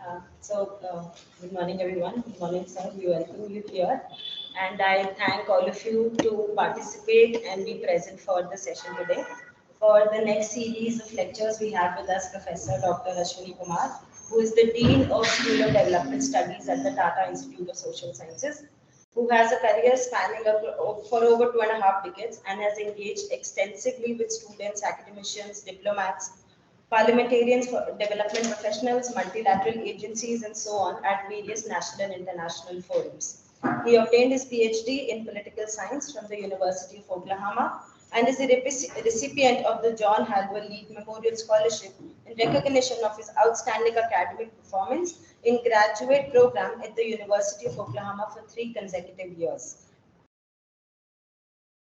Good morning, everyone. Good morning, sir. We welcome you here. And I thank all of you to participate and be present for the session today. For the next series of lectures, we have with us Professor Dr. Ashwani Kumar, who is the Dean of School of Development Studies at the Tata Institute of Social Sciences, who has a career spanning for over 2.5 decades and has engaged extensively with students, academicians, diplomats, parliamentarians, development professionals, multilateral agencies, and so on at various national and international forums. He obtained his PhD in political science from the University of Oklahoma and is the recipient of the John Halber League Memorial Scholarship in recognition of his outstanding academic performance in graduate program at the University of Oklahoma for 3 consecutive years.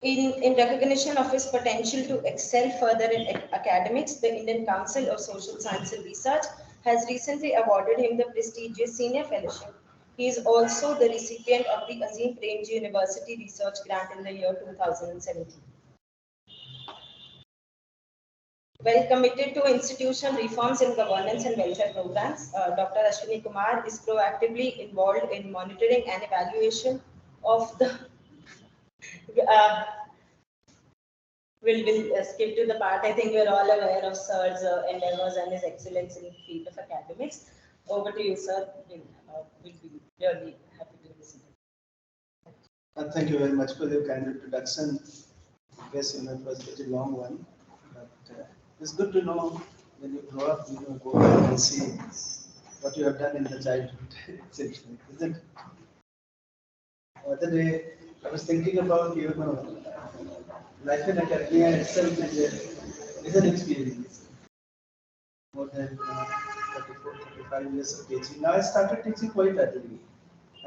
In recognition of his potential to excel further in academics, the Indian Council of Social Science and Research has recently awarded him the prestigious Senior Fellowship. He is also the recipient of the Azim Premji University Research Grant in the year 2017. Well committed to institutional reforms in governance and welfare programs, Dr. Ashwani Kumar is proactively involved in monitoring and evaluation of the We'll skip to the part. I think we're all aware of Sir's endeavors and his excellence in the field of academics. Over to you, Sir. We'll be really happy to listen. Thank you very much for your kind introduction. I guess it was a pretty long one, but it's good to know when you grow up, go back and see what you have done in the childhood, essentially, isn't it? The other day, I was thinking about, life in academia itself is an experience. More than 34, 35 years of teaching. Now I started teaching quite early.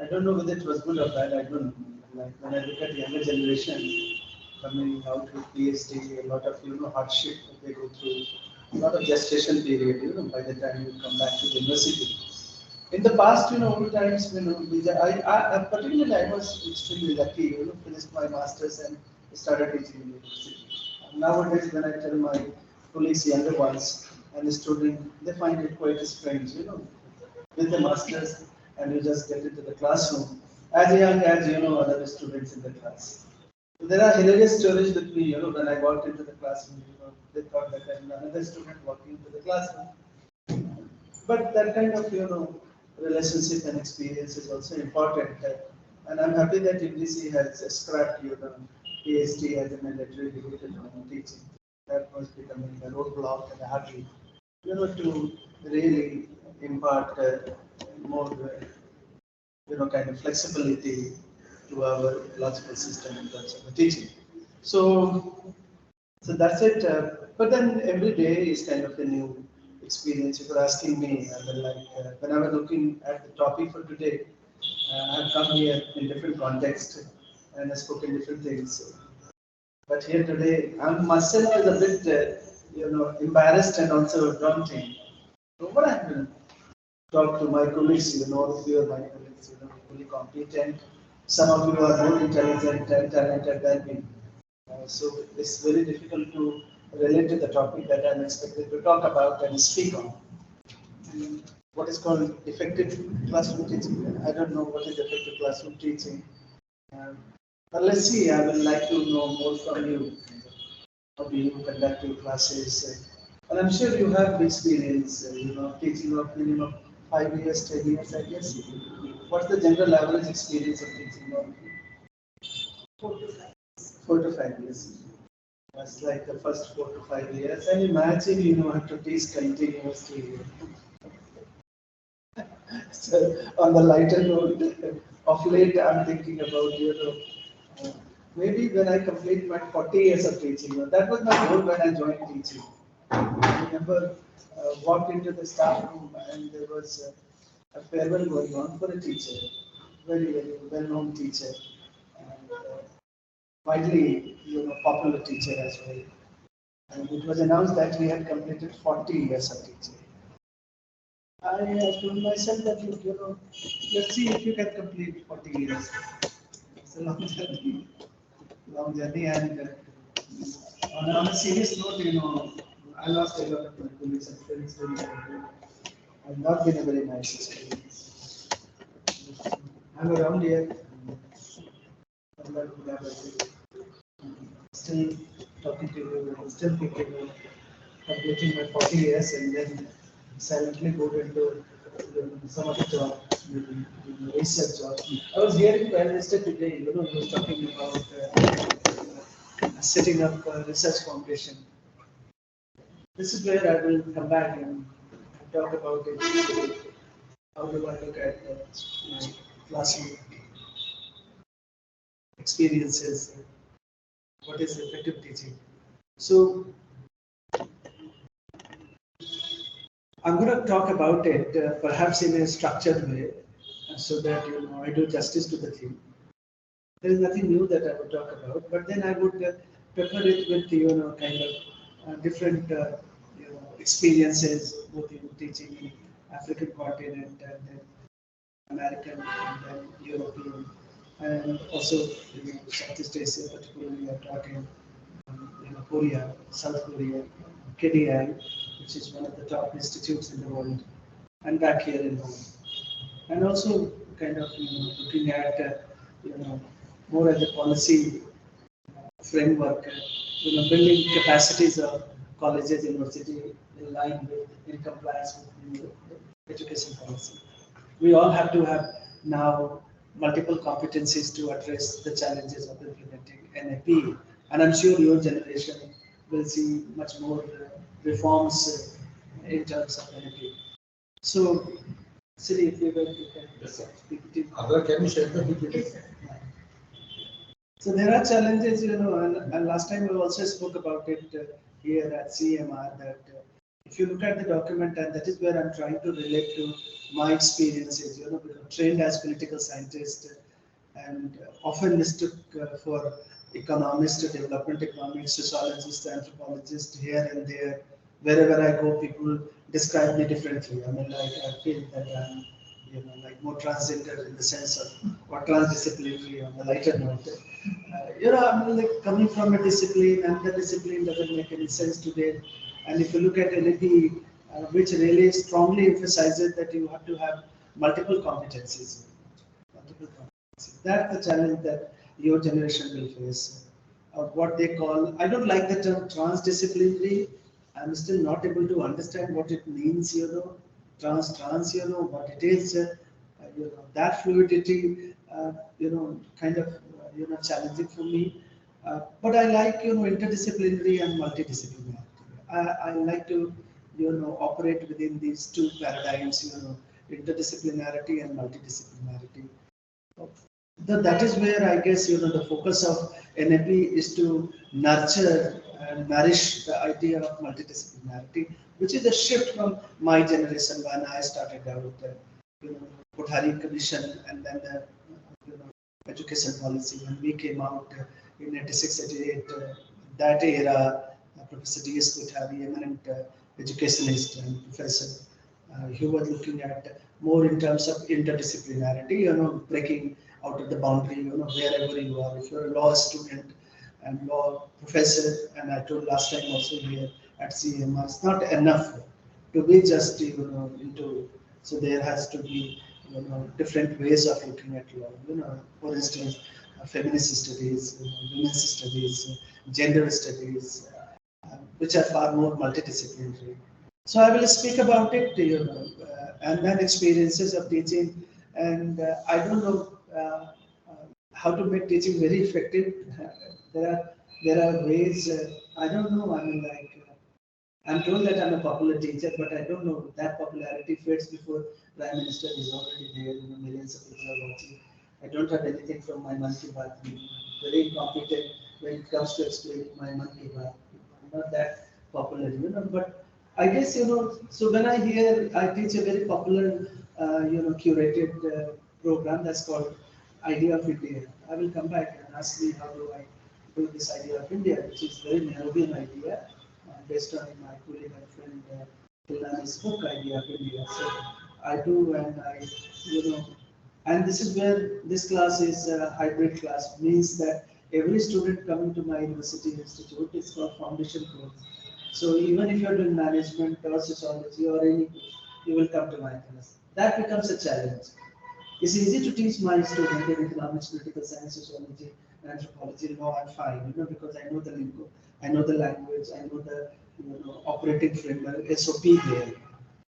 I don't know whether it was good or bad, I don't know. Like when I look at younger generation coming out with PhD, a lot of hardship that they go through, a lot of gestation period, by the time you come back to the university. In the past, old times, particularly I was extremely lucky, finished my masters and started teaching in university. Nowadays, when I tell my colleagues, younger ones, and the student, they find it quite strange, with the masters, and you just get into the classroom as young as other students in the class. So there are hilarious stories with me, when I walked into the classroom, they thought that I'm another student walking into the classroom. But that kind of, relationship and experience is also important. And I'm happy that UGC has scrapped PhD as a mandatory degree in teaching. That was becoming a roadblock and a hurdle, to really impart more, kind of flexibility to our logical system in terms of the teaching. So that's it. But then every day is kind of a new experience. If you're asking me, when I was looking at the topic for today, I've come here in different context and I've spoken different things. But here today, I myself is a bit, embarrassed and also daunting. So what I will talk to my colleagues, all of you are my colleagues, fully competent. Some of you are more intelligent and talented than me. So it's very difficult to relate to the topic that I'm expected to talk about and speak on. What is called effective classroom teaching. I don't know what is effective classroom teaching. But let's see, I would like to know more from you. How do you conduct your classes? And I'm sure you have experience, teaching of minimum 5 years, 10 years, I guess. What's the general average experience of teaching? 4 to 5 years. 4 to 5 years. That's like the first 4 to 5 years. And imagine, have to teach continuously. So on the lighter note, of late I'm thinking about, maybe when I complete my 40 years of teaching, that was my goal when I joined teaching. I remember walked into the staff room and there was a farewell going on for a teacher, very, very well-known teacher, and widely, popular teacher as well. And it was announced that he had completed 40 years of teaching. I told myself that, let's see if you can complete 40 years. It's a long journey, and on a serious note, I lost a lot of my colleagues and friends very quickly. have not been a very nice experience. I'm around here. Still talking to you, still thinking of completing my 40 years and then silently go into some other job, research job. I was hearing Prime Minister today, he was talking about setting up a research foundation. This is where I will come back and talk about it. How do I look at classroom experiences? What is effective teaching? So I'm going to talk about it perhaps in a structured way, so that I do justice to the theme. There is nothing new that I would talk about, but then I would pepper it with kind of different experiences, both in teaching in African continent and then American and then European, and also Southeast Asia, particularly I taught in Korea, South Korea, KDI, which is one of the top institutes in the world, and back here in home. And also kind of looking at more as a policy framework, building capacities of colleges, university in line with, in compliance with the education policy. We all have to have now multiple competencies to address the challenges of implementing NAP, and I'm sure your generation will see much more reforms in terms of NAP. So, Siri, if you can. Yes, sir. Can you share the PPT? So there are challenges, and last time we also spoke about it here at CMR, that if you look at the document, and that is where I'm trying to relate to my experiences, because trained as political scientist and often mistook for economist, development economics, sociologist, anthropologist here and there. Wherever I go, people describe me differently. I mean, like I feel that I'm, like more transgender in the sense of, or transdisciplinary on the lighter note. I mean, like coming from a discipline, and the discipline doesn't make any sense today. And if you look at NLP, which really strongly emphasizes that you have to have multiple competencies. That's the challenge that your generation will face. What they call, I don't like the term transdisciplinary. I'm still not able to understand what it means, trans, what it is, that fluidity, kind of, challenging for me. But I like, interdisciplinary and multidisciplinary. I like to, operate within these two paradigms, interdisciplinarity and multidisciplinarity. That is where I guess, the focus of NAP is to nurture and nourish the idea of multidisciplinarity, which is a shift from my generation when I started out, Kothari Commission and then the education policy. When we came out in 86, 88, that era, Professor D.S. Kothari, eminent educationist and professor, he was looking at more in terms of interdisciplinarity, breaking out of the boundary, wherever you are. If you're a law student and law professor, and I told last time also here at CMR, it's not enough to be just, into, so there has to be, different ways of looking at law, for instance, feminist studies, women's studies, gender studies, which are far more multidisciplinary. So I will speak about it, and then experiences of teaching, and I don't know how to make teaching very effective. There are ways. I don't know. I mean, like I'm told that I'm a popular teacher, but I don't know, that popularity fades before Prime Minister is already there. Millions of people are watching. I don't have anything from my Mann Ki Baat. I'm very incompetent when it comes to explaining my Mann Ki Baat. I'm not that popular, but I guess, so when I teach a very popular, curated program that's called Idea of India. I will come back and ask me how do I do this Idea of India, which is very Nehruvian idea, based on my colleague and friend Kilnani's book, Idea of India. So I do, and and this is where this class is a hybrid class, means that every student coming to my university institute is called foundation course. So even if you're doing management or sociology or any, you will come to my class. That becomes a challenge. It's easy to teach my student in economics, political science, sociology, anthropology, law, I'm fine, because I know the lingo, I know the language, I know the operating framework, SOP there.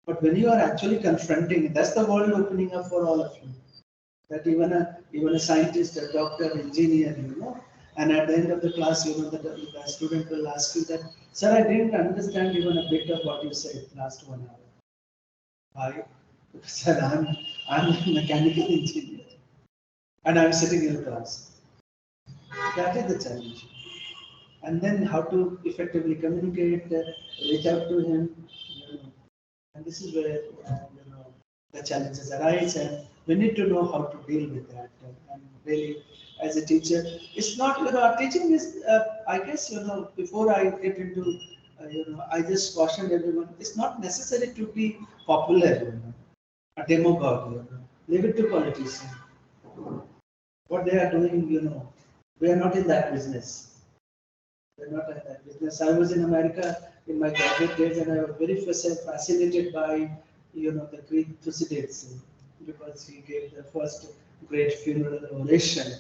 But when you are actually confronting, that's the world opening up for all of you. That even a scientist, a doctor, engineer, and at the end of the class, the student will ask you that, sir, I didn't understand even a bit of what you said last 1 hour. Why? Because sir, I'm a mechanical engineer and I'm sitting in class. That is the challenge. And then how to effectively communicate, reach out to him, and this is where the challenges arise, and we need to know how to deal with that. And really, as a teacher, it's not teaching is. I guess before I get into I just cautioned everyone. It's not necessary to be popular. A demagogue. Leave it to politicians. What they are doing, we are not in that business. We're not in that business. I was in America in my graduate days, and I was very fascinated by, the Greek Thucydides, because he gave the first great funeral oration.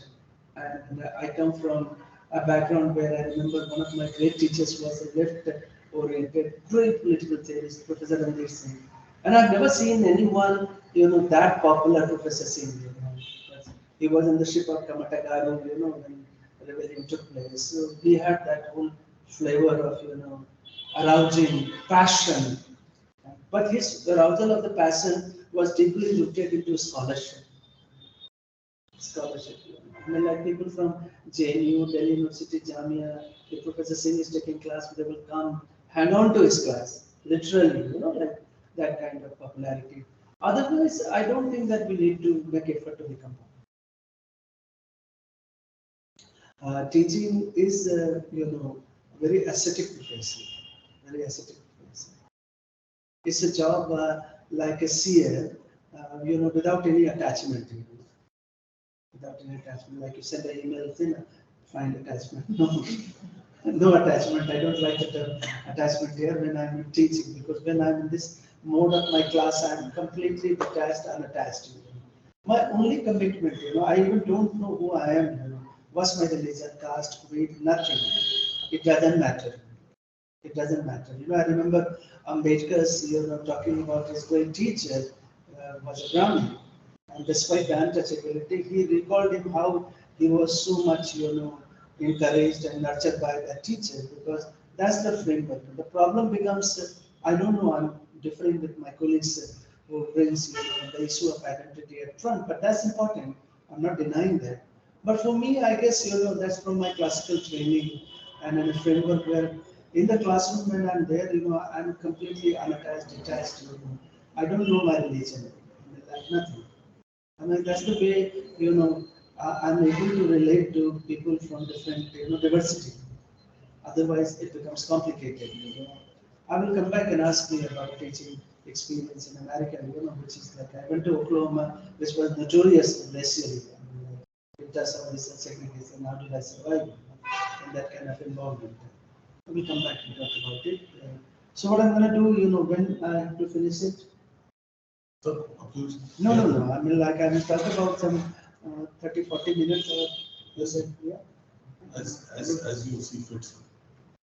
And I come from a background where I remember one of my great teachers was a left-oriented, great political theorist, Professor Ranveer Singh. And I've never seen anyone, that popular Professor Singh. He was in the ship of Kamatagaru, when rebellion took place. So he had that whole flavor of, arousing passion. But his arousal of the passion was deeply rooted into scholarship. Scholarship. I mean, like people from JNU, Delhi University, Jamia, if Professor Singh is taking class, they will come hang on to his class, literally, like that kind of popularity. Otherwise, I don't think that we need to make effort to become popular. Teaching is, very ascetic profession, very ascetic profession. It's a job like a seer, without any attachment. Without any attachment, like you send an email, find attachment. No, no attachment. I don't like the term attachment here when I'm teaching, because when I'm in this mode of my class, I'm completely detached, unattached. My only commitment, I even don't know who I am. What's my religion, caste, creed, nothing. It doesn't matter. It doesn't matter. I remember Ambedkar's, talking about his great teacher was a Brahmin, and despite the untouchability, he recalled him how he was so much, encouraged and nurtured by that teacher, because that's the framework. The problem becomes, I don't know, I'm differing with my colleagues who brings the issue of identity at front, but that's important. I'm not denying that. But for me, I guess, that's from my classical training and in a framework where in the classroom when I'm there, I'm completely unattached, detached. I don't know my religion, like nothing. I mean, that's the way, I'm able to relate to people from different, diversity. Otherwise, it becomes complicated. I will come back and ask me about teaching experience in America, which is like I went to Oklahoma, which was notorious racially. It does some research segregation. How did I survive in that kind of involvement? We'll come back and talk about it. So what I'm going to do, when I have to finish it. So, No. I mean, like I will talk about some 30, 40 minutes or yeah. As you see fit.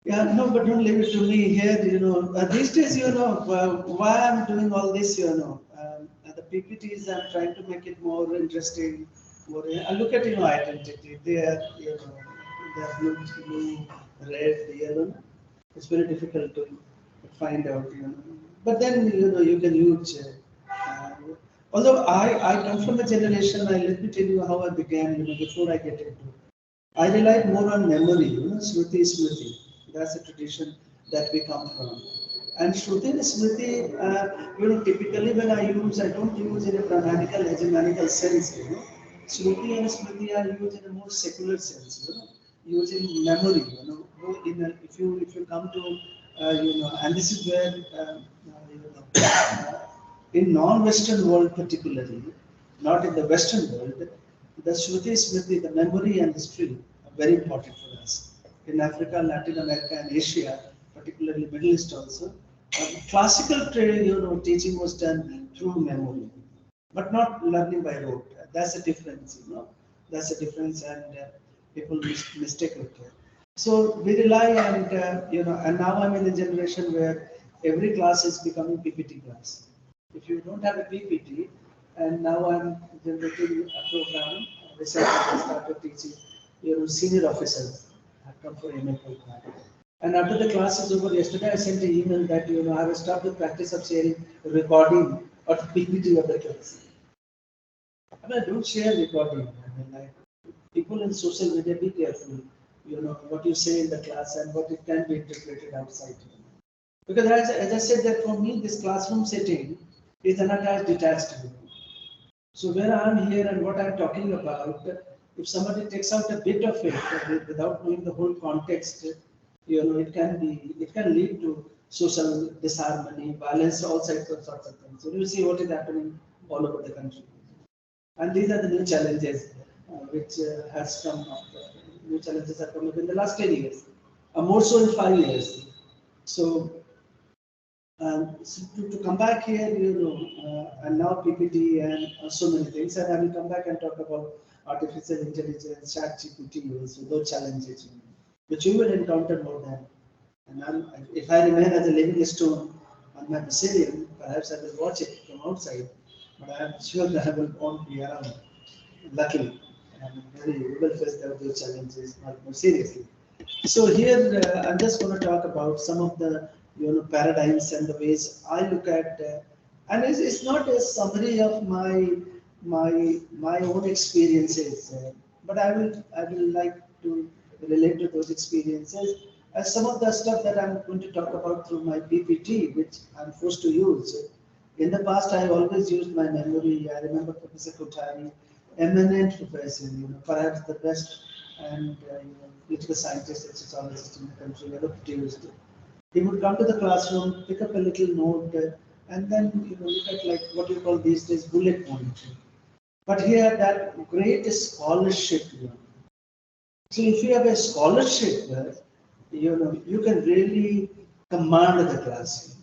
Yeah, no, but don't leave it to me here. These days, why I'm doing all this. The PPTs, I'm trying to make it more interesting. I look at identity. They are they are blue, red, yellow. It's very difficult to find out. But then you can use. Although I come from a generation, let me tell you how I began. Before I get into. I rely more on memory, Smriti Smriti. That's a tradition that we come from. And Shruti and Smriti, typically when I don't use in a grammatical, hegemonical sense, Shruti and Smriti are used in a more secular sense, using memory, if you come to, and this is where, in non-Western world particularly, not in the Western world, the Shruti Smriti, the memory and history are very important for us. In Africa, Latin America and Asia, particularly Middle East also, Classical teaching was done through memory, but not learning by rote. That's the difference. That's the difference, and people mistake it. So we rely and now I'm in a generation where every class is becoming PPT class. If you don't have a PPT, and now I'm generating a program. Recently, I started teaching, senior officers have come for MA program. And after the class is over, yesterday I sent an email that I will start the practice of sharing recording or PPT of the class. I mean, I don't share recording. I mean, like people in social media, be careful. What you say in the class and what it can be interpreted outside. Because as I said that for me, this classroom setting is unattached, detached. So where I'm here and what I'm talking about, if somebody takes out a bit of it without knowing the whole context, it can lead to social disharmony, violence, all sorts of things. So you see what is happening all over the country. And these are the new challenges which has come up. New challenges have come up in the last 10 years, more so in 5 years. So to come back here, and now PPT and so many things, and I will come back and talk about artificial intelligence, ChatGPT, also those challenges, which you will encounter more than. And if I remain as a living stone on my Brazilian, perhaps I will watch it from outside, but I am sure that I won't be around. Luckily, and maybe we will face those challenges more seriously. So here I'm just going to talk about some of the paradigms and the ways I look at, and it's not a summary of my own experiences, but I will like to relate to those experiences as some of the stuff that I'm going to talk about through my PPT, which I'm forced to use. In the past, I always used my memory. I remember Professor Kothari, eminent professor, perhaps the best and political scientist and sociologist in the country ever produced. He would come to the classroom, pick up a little note, and then look at like what you call these days bullet point. But he had that great scholarship. So if you have a scholarship, you can really command the class.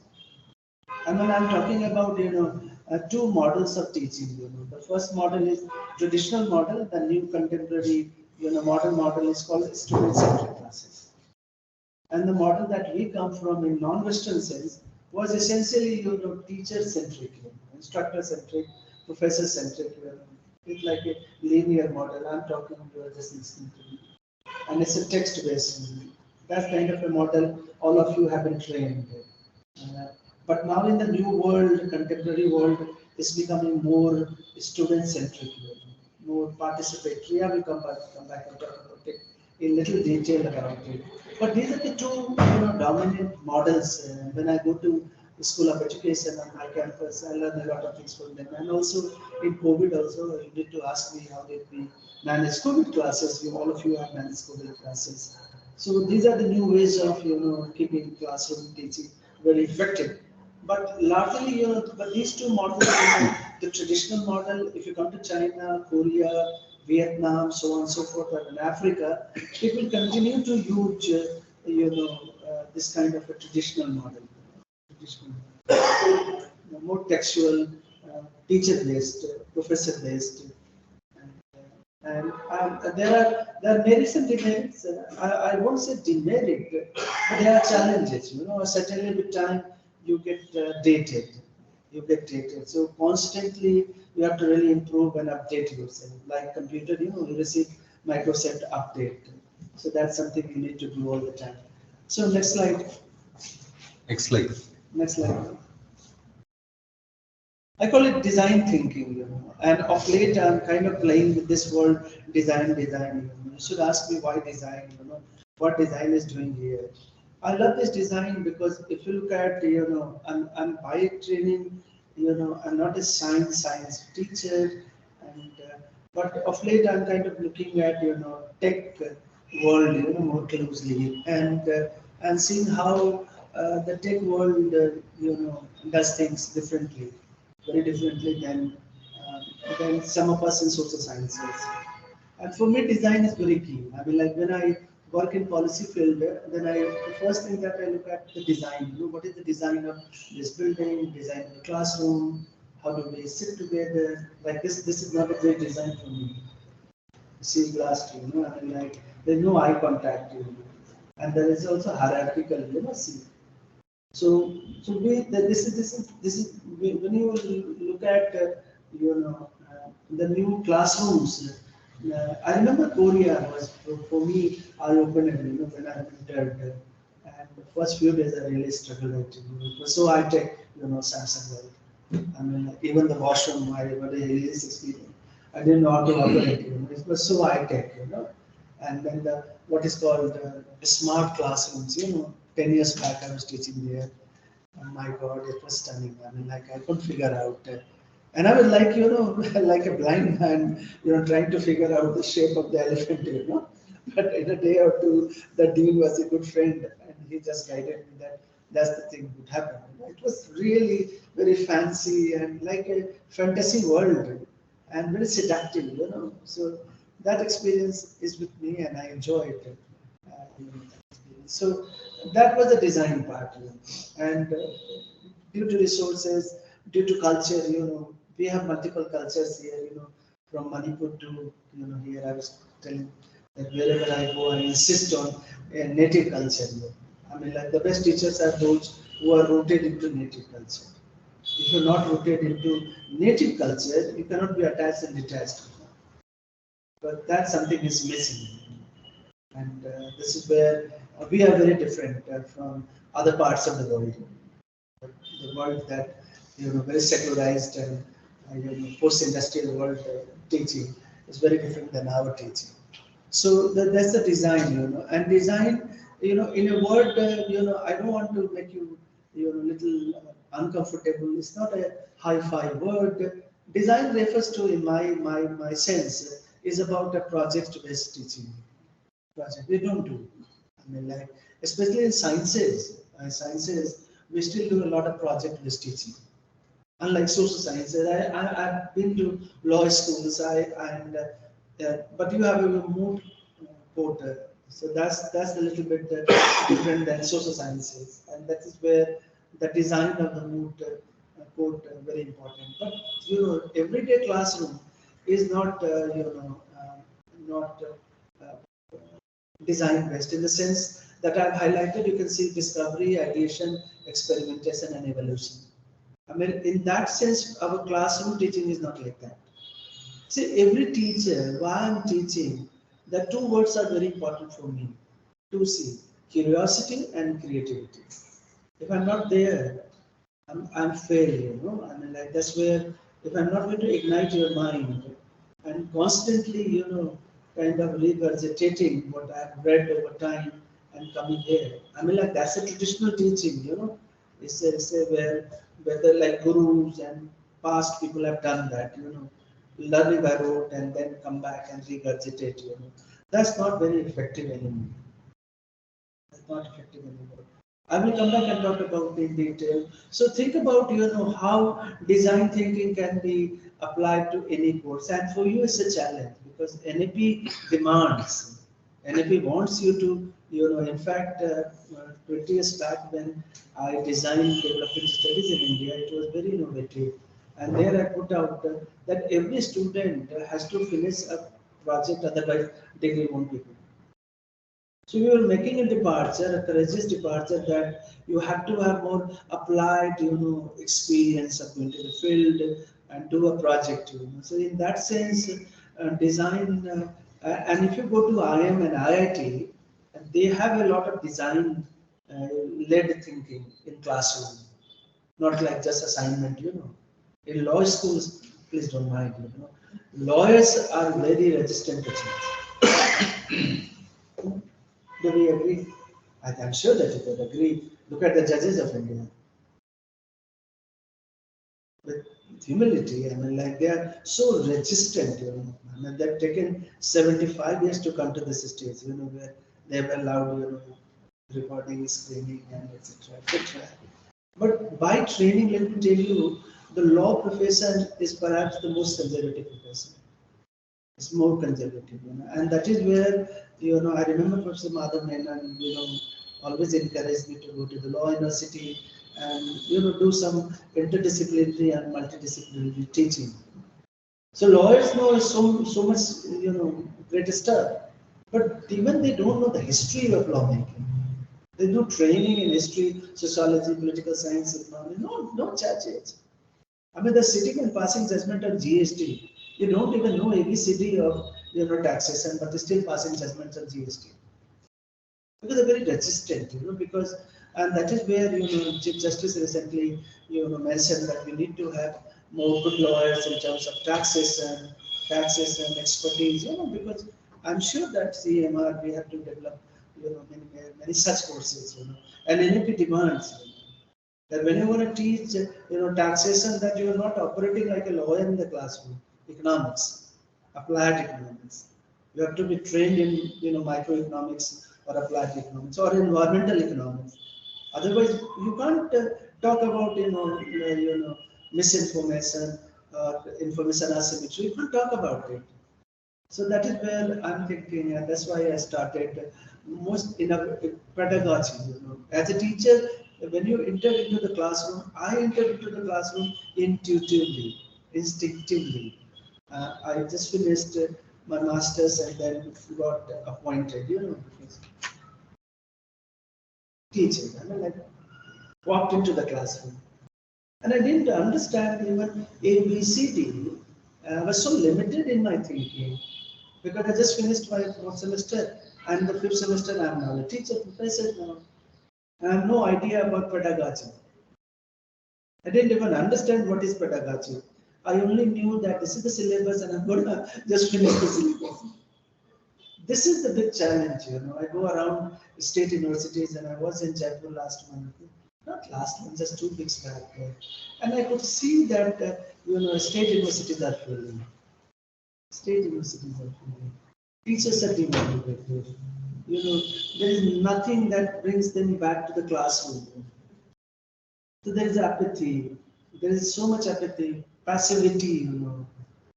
And when I'm talking about, two models of teaching, the first model is traditional model, the new contemporary, modern model is called student-centric classes. And the model that we come from in non-Western sense was essentially, teacher-centric, instructor-centric, professor-centric, it's like a linear model. I'm talking, you are just listening to me. And it's a text-based. That's kind of a model all of you have been trained. But now in the new world, contemporary world, it's becoming more student-centric, more participatory. I will come back and talk about it in little detail about it. But these are the two dominant models. When I go to the School of Education on my campus, I learn a lot of things from them. And also in COVID also, you need to ask me how did we manage COVID classes. All of you have managed COVID classes. So these are the new ways of keeping classroom teaching very effective. But largely, but these two models, the traditional model, if you come to China, Korea, Vietnam, so on and so forth, or in Africa, people continue to use, this kind of a traditional model, traditional, more textual, teacher-based, professor-based, and there are merits and demerits. I won't say demerit, but there are challenges. Certainly with time you get dated. You get dated. So constantly you have to really improve and update yourself. Like computer, you receive Microsoft update. So that's something you need to do all the time. So next slide. Next slide. Next slide. I call it design thinking, and of late I'm kind of playing with this word design. You should ask me why design, what design is doing here. I love this design because if you look at, I'm by training, I'm not a science teacher, and but of late I'm kind of looking at, tech world, more closely, and seeing how the tech world, does things differently, very differently than some of us in social sciences. And for me, design is very key. I mean, like when I work in policy field, then the first thing that I look at the design. What is the design of this building, design of the classroom, how do we sit together? Like this is not a great design for me. See glass, I mean, like there's no eye contact, and there is also hierarchical, see. This is when you look at the new classrooms. I remember Korea was for me eye opener. When I entered, and the first few days I really struggled with it. It was so high tech, Samsung world. I mean, like, even the washroom, I got a release experience. I didn't know how to operate. It was so high tech, And then what is called the smart classrooms. 10 years back I was teaching there. Oh my God, it was stunning. I mean, like I couldn't figure out. And I was like, like a blind man, trying to figure out the shape of the elephant. But in a day or two, the dean was a good friend, and he just guided me that that's the thing would happen. It was really very fancy and like a fantasy world, and very seductive. So that experience is with me, and I enjoy it. So that was the design part, and due to resources, due to culture, we have multiple cultures here, from Manipur to here. I was telling that wherever I go, I insist on a native culture. I mean, like the best teachers are those who are rooted into native culture. If you're not rooted into native culture, you cannot be attached and detached. But that something is missing. And this is where we are very different from other parts of the world. The world that very secularized and post-industrial world teaching is very different than our teaching. So that's the design, and design, in a word, I don't want to make you, little uncomfortable. It's not a high-fi word. Design refers to, in my sense, is about a project-based teaching. Project we don't do. I mean, like especially in sciences, we still do a lot of project-based teaching. Unlike social sciences, I've been to law schools. But you have a mood court, so that's a little bit different than social sciences, and that is where the design of the mood court very important. But everyday classroom is not not design based in the sense that I've highlighted. You can see discovery, ideation, experimentation, and evolution. I mean, in that sense, our classroom teaching is not like that. See, every teacher, while I'm teaching, the two words are very important for me to see: curiosity and creativity. If I'm not there, I'm failed. I mean, like that's where if I'm not going to ignite your mind and constantly, kind of regurgitating what I've read over time and coming here. I mean, like that's a traditional teaching. It's a where whether like gurus and past people have done that. Learning by rote and then come back and regurgitate. That's not very effective anymore. That's not effective anymore. I will come back and talk about it in detail. So think about how design thinking can be applied to any course, and for you it's a challenge because NAP demands. NAP wants you to In fact, 20 years back when I designed development studies in India, it was very innovative, and there I put out that every student has to finish a project, otherwise degree won't be good. So we were making a departure, a courageous departure, that you have to have more applied, experience of going to the field and do a project. So in that sense, design, and if you go to IM and IIT, they have a lot of design led thinking in classroom, not like just assignment. In law schools, please don't mind, lawyers are very resistant to change. Do we agree? I'm sure that you would agree. Look at the judges of India. With humility, I mean, like they are so resistant. I mean, they've taken 75 years to come to this stage, where they've allowed, recording, screening, and etc. etc. But by training, let me tell you, the law profession is perhaps the most conservative profession. It's more conservative, and that is where, I remember Professor Madhav Menon, always encouraged me to go to the law university and, do some interdisciplinary and multidisciplinary teaching. So lawyers know so much, great stuff, but even they don't know the history of lawmaking. They do training in history, sociology, political science, economics, no judges. I mean, they're sitting and passing judgment on GST. You don't even know ABCD of taxation, but they're still passing judgments on GST. Because they're very resistant, because, and that is where, Chief Justice recently, mentioned that we need to have more good lawyers in terms of taxation expertise, because I'm sure that CMR, we have to develop, many such courses, and NAP demands, that when you want to teach, taxation, that you are not operating like a lawyer in the classroom, economics, applied economics. You have to be trained in, microeconomics or applied economics or environmental economics. Otherwise, you can't talk about, misinformation or information asymmetry. You can't talk about it. So that is where I'm thinking, and that's why I started most in a pedagogy. As a teacher, when you enter into the classroom, I enter into the classroom intuitively, instinctively. I just finished my master's and then got appointed, because teaching. I mean, I walked into the classroom and I didn't understand even ABCD. I was so limited in my thinking because I just finished my fourth semester and the fifth semester I'm now a teacher, professor now. I have no idea about pedagogy. I didn't even understand what is pedagogy. I only knew that this is the syllabus and I'm going to just finish the syllabus. This is the big challenge, I go around state universities and I was in Jaipur last month. Not last month, just 2 weeks back. And I could see that, state universities are failing. State universities are failing. Teachers are demotivated. There is nothing that brings them back to the classroom. So there is apathy. There is so much apathy, passivity.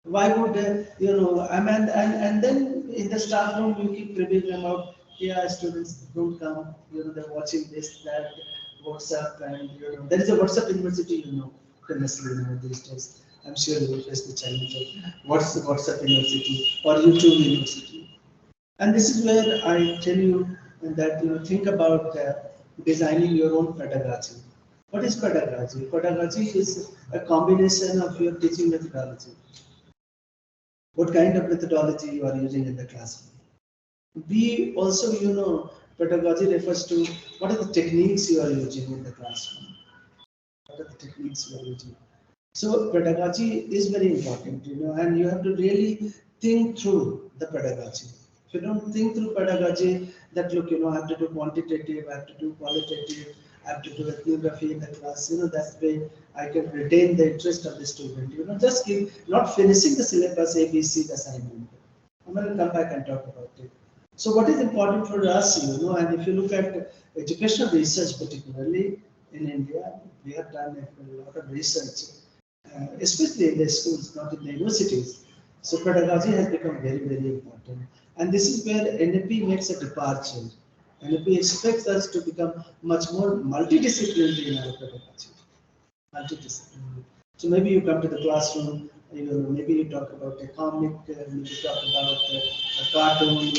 Why would I mean, and then in the staff room you keep revealing them out. Yeah, students don't come. They're watching this, that, WhatsApp, and there is a WhatsApp university. Honestly, these days. I'm sure you will face the challenge of what's the WhatsApp university or YouTube university. And this is where I tell you that think about designing your own pedagogy. What is pedagogy? Pedagogy is a combination of your teaching methodology. What kind of methodology you are using in the classroom. B also, pedagogy refers to what are the techniques you are using in the classroom. What are the techniques you are using? So pedagogy is very important, and you have to really think through the pedagogy. If you don't think through pedagogy, that look, I have to do quantitative, I have to do qualitative, I have to do ethnography in the class, that way I can retain the interest of the student, just not finishing the syllabus ABC assignment. I'm going to come back and talk about it. So what is important for us, and if you look at educational research particularly in India, we have done a lot of research, especially in the schools, not in the universities. So pedagogy has become very, very important. And this is where NAP makes a departure. NAP expects us to become much more multidisciplinary in our pedagogy. Multidisciplinary. So maybe you come to the classroom, maybe you talk about a comic, maybe you talk about a cartoon,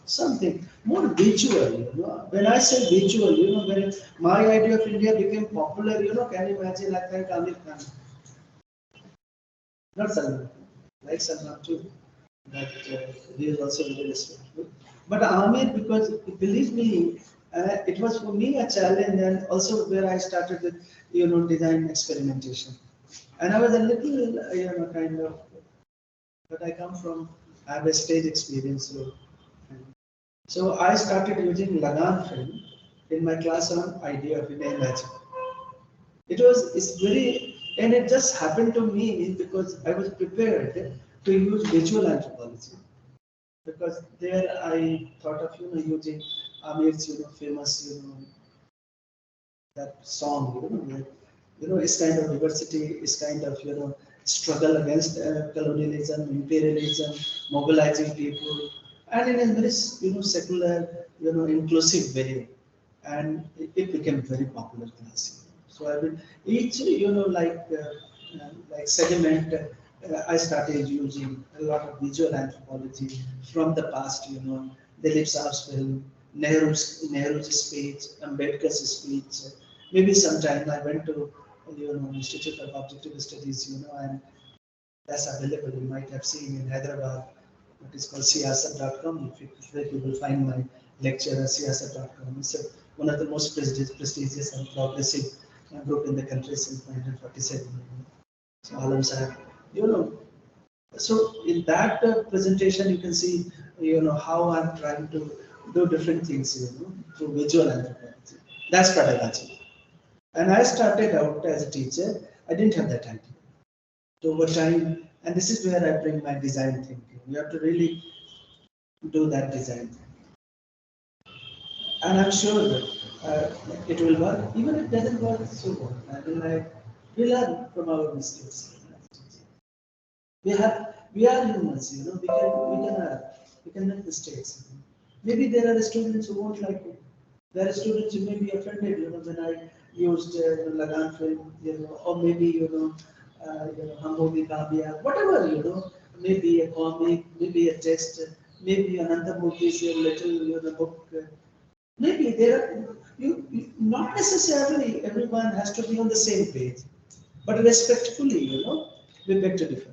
something more visual. When I say visual, when my idea of India became popular, can you imagine? I think Amir Khan, not Salman, like Salman too, but he is also very respectful. But Amir, because believe me, it was for me a challenge, and also where I started with design experimentation. And I was a little, kind of, but I come from, I have a stage experience. So I started using Lagan film in my class on idea of imagine. It's very, and it just happened to me because I was prepared to use visual anthropology. Because there I thought of, using Amir's, famous, that song, it's kind of diversity, it's kind of, struggle against colonialism, imperialism, mobilizing people, and in a very secular, inclusive way, and it became very popular class. So I will each like segment. I started using a lot of visual anthropology from the past. Dilip Saab's film, Nehru's speech, Ambedkar's speech. Maybe sometime I went to Institute of Objective Studies, and that's available. You might have seen in Hyderabad. It is called siyasat.com. If you click, you will find my lecture at siyasat.com. It's one of the most prestigious and progressive group in the country since 1947. So Alam Sahib, so in that presentation, you can see, how I'm trying to do different things, through visual anthropology. That's pedagogy. And I started out as a teacher. I didn't have that idea. So over time, and this is where I bring my design thinking. You have to really do that design thinking. And I'm sure that it will work. Even if it doesn't work, so what? I mean, we learn from our mistakes. We are humans, we can make mistakes. Maybe there are students who won't like it. There are students who may be offended, when I used Lagan film, or maybe Hambogi Kabya, whatever, maybe a comic, maybe a text, maybe another book is a little book. Maybe there are not necessarily everyone has to be on the same page, but respectfully, we beg to differ.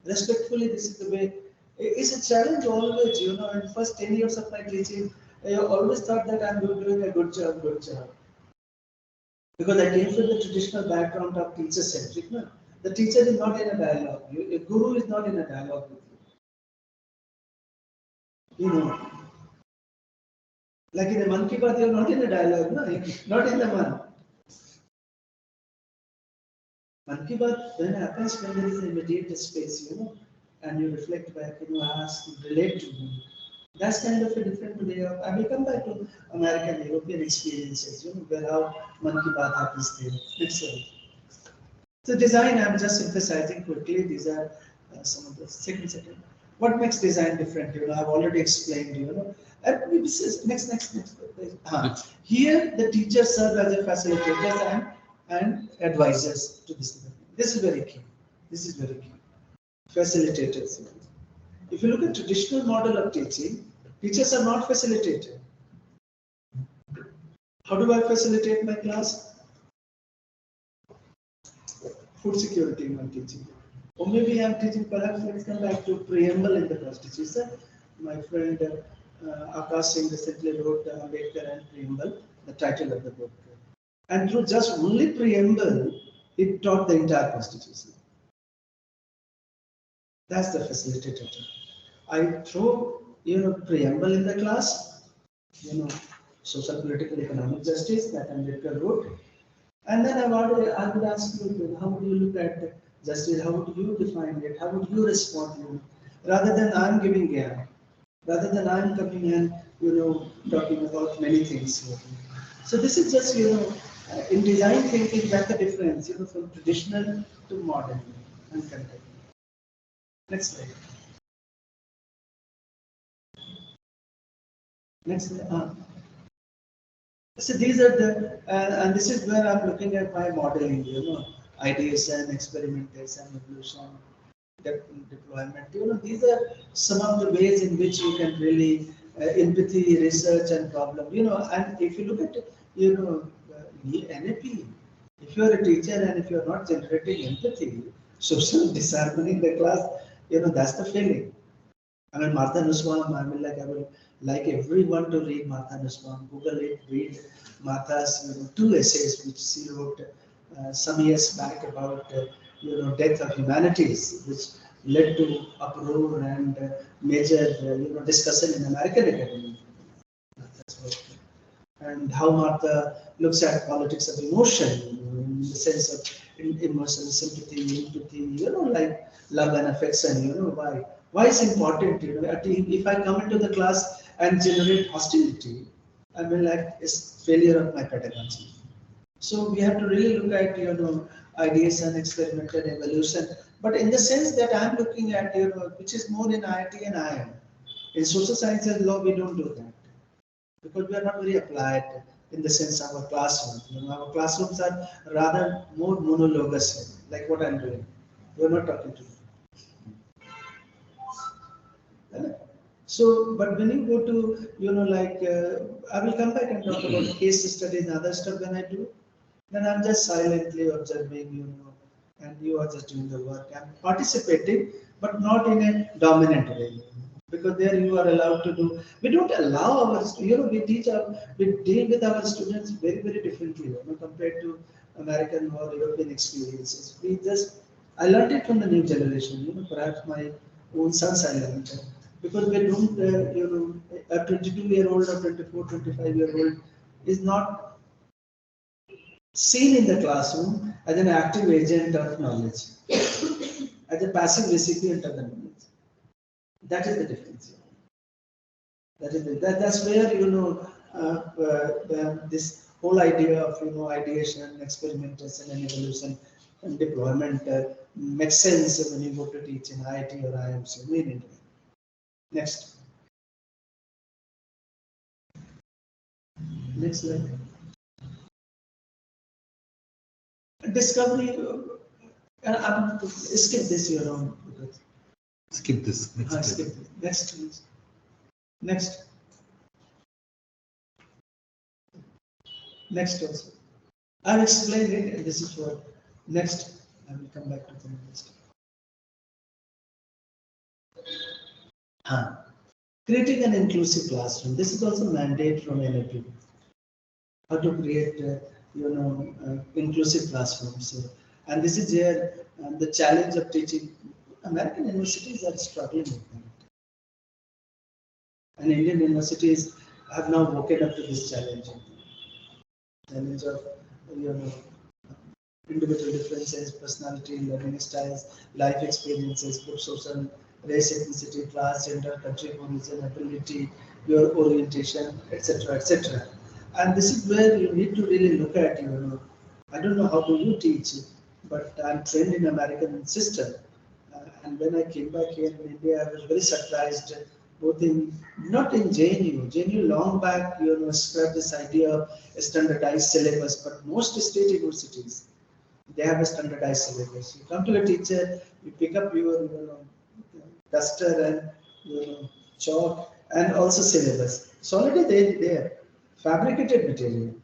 Respectfully, this is the way. It's a challenge always, in first 10 years of my teaching, I always thought that I'm doing a good job. Because I came from the traditional background of teacher-centric. No? The teacher is not in a dialogue. A guru is not in a dialogue with you. Like in a Man Ki Baat, you're not in a dialogue, no? Not in the man. Man Ki Baat, when happens when there is an immediate space, and you reflect back, ask, relate to me. That's kind of a different way of. I will come back to American, European experiences, where how Man Ki Baat happens there. Next slide. So design, I'm just emphasizing quickly. These are some of the second. What makes design different? I've already explained. And this is next. Here, the teachers serve as a facilitators and advisors to this development. This is very key. Facilitators. If you look at traditional model of teaching, teachers are not facilitated. How do I facilitate my class? Food security in my teaching. Or maybe I'm teaching, perhaps let's come back to preamble in the Constitution. My friend Akash Singh recently wrote Ambedkar and Preamble, the title of the book. And through just only preamble, it taught the entire Constitution. That's the facilitator. I throw, preamble in the class, social, political, economic justice that Ambedkar wrote. And then I would ask you, how would you look at justice? How would you define it? How would you respond to it? Rather than I'm giving gyan, rather than I'm coming and, talking about many things. So this is just, in design thinking, that's the difference, from traditional to modern and contemporary. Next slide. Next slide. So these are the, and this is where I'm looking at my modeling, ideation, experimentation, evolution, deployment. These are some of the ways in which you can really empathy, research, and problem. And if you look at, NAP, if you are a teacher and if you are not generating empathy, social disharmony in the class, that's the failing. I mean, Martha Nussbaum, I will like everyone to read Martha Nussbaum, Google it, read Martha's 2 essays which she wrote some years back about death of humanities, which led to uproar and major discussion in American academy. And how Martha looks at politics of emotion, in the sense of emotion, sympathy, empathy, like love and affection. Why it's important? If I come into the class and generate hostility, I mean, it's failure of my pedagogy. So we have to really look at ideation, experimental evolution, But in the sense that I'm looking at, which is more in IIT and IIM. In social sciences law, we don't do that because we are not very applied in the sense of our classroom. Our classrooms are rather more monologous, like what I'm doing. We're not talking to you. So, but when you go to, I will come back and talk about case studies and other stuff when I do. Then I'm just silently observing, and you are just doing the work. I'm participating, but not in a dominant way. Because there you are allowed to do. We don't allow our, we deal with our students very, very differently, compared to American or European experiences. I learned it from the new generation, perhaps my own sons I learned it. Because we don't, a 22-year-old or 24, 25-year-old is not seen in the classroom as an active agent of knowledge, as a passive recipient of the knowledge. That is the difference. That's where this whole idea of ideation, experimentation, and evolution and deployment makes sense when you go to teach in IIT or IMC. Next. Next slide. Discovery. I'm skip this year on. Skip this. Skip this. Next, please. Next. Next also. I'll explain it, and this is for next. I will come back to the next. Creating an inclusive classroom. This is also mandate from NLP. How to create, inclusive classrooms. And this is where the challenge of teaching. American universities are struggling with that. And Indian universities have now woken up to this challenge. Challenge of, individual differences, personality, learning styles, life experiences, group social, race, ethnicity, class, gender, country of origin, ability, your orientation, etc., etc. And this is where you need to really look at, I don't know how do you teach, but I'm trained in American system. And when I came back here in India, I was very surprised, both in, not in JNU. JNU long back, spread this idea of a standardized syllabus, but most state universities, they have a standardized syllabus. You come to a teacher, you pick up your duster and chalk and also syllabus. It's already there. Fabricated material.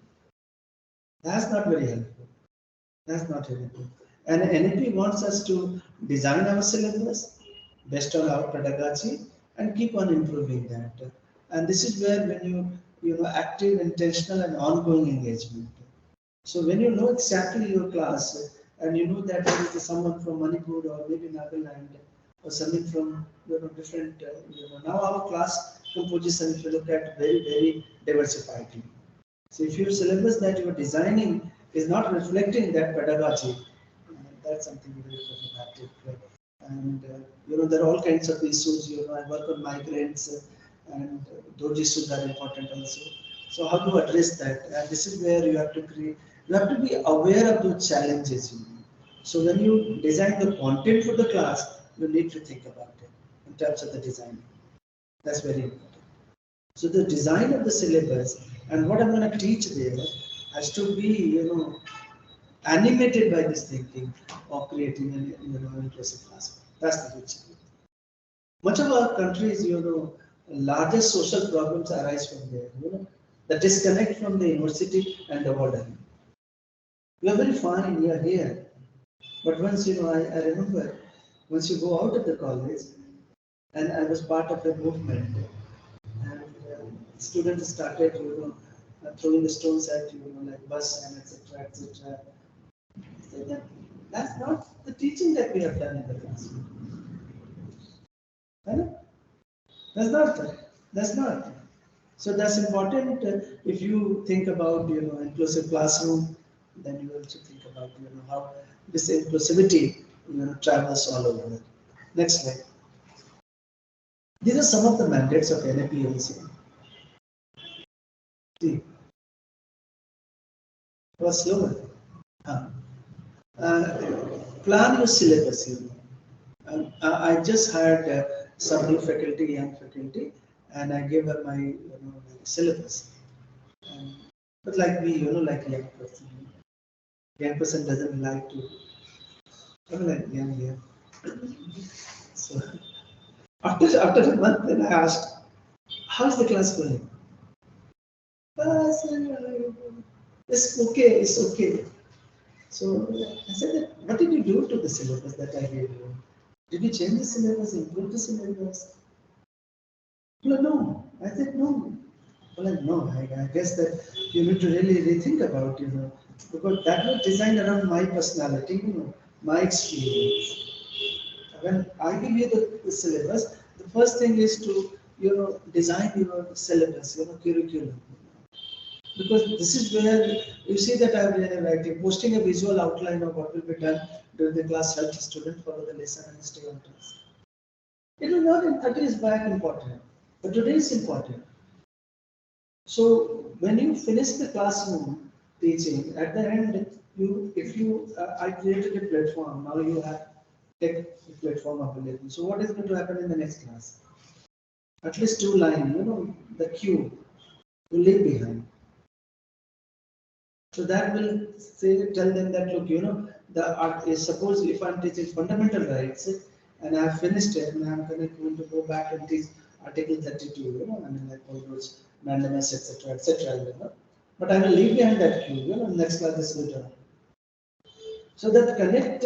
That's not very helpful. That's not helpful. And NLP wants us to design our syllabus based on our pedagogy and keep on improving that. And this is where when active, intentional, and ongoing engagement. So when you know exactly your class and you know that there is someone from Manipur or maybe Nagaland or something from different, now our class composition, if you look at, very, very diversified. So if your syllabus that you are designing is not reflecting that pedagogy, that's something very problematic. And there are all kinds of issues. I work on migrants, and those issues are important also. So how to address that? And this is where you have to create. You have to be aware of those challenges. So when you design the content for the class, you need to think about it in terms of the design. That's very important. So the design of the syllabus and what I'm going to teach there has to be, animated by this thinking of creating an inclusive classroom. That's the huge challenge. Much of our countries, largest social problems arise from there. The disconnect from the university and the world. We are very fine, we are here. But once, I remember, once you go out of the college, and I was part of a movement, and students started, throwing the stones at like bus and etc., etc. That's not the teaching that we have done in the classroom. Right? That's not. So that's important. If you think about inclusive classroom, then you also think about how this inclusivity travels all over. Next slide. These are some of the mandates of NAP also. See, was slower. Plan your syllabus. I just hired some new faculty, young faculty, and I gave her my like syllabus. And, but like me, like young person doesn't like to, like young. So after a month, then I asked, "How's the class going?" It's okay, it's okay. So I said, what did you do to the syllabus that I gave you? Did you change the syllabus, improve the syllabus? Well, no. I said, no. Well, no, I guess that you need to really rethink about, because that was designed around my personality, my experience. When I give you the syllabus, the first thing is to, design your syllabus, curriculum. Because this is where you see that I'm writing, posting a visual outline of what will be done during the class, help the student follow the lesson and stay on task. It was not in 30 years back important, but today is important. So when you finish the classroom teaching, at the end, I created a platform. Now you have take the platform available. So what is going to happen in the next class? At least two lines, the cue to leave behind. So that will tell them that look, the art is suppose if I'm teaching fundamental rights and I've finished it and I'm going to go back and teach Article 32, like all those mandamus, etc., But I will leave behind that cue, next class is later. So that connect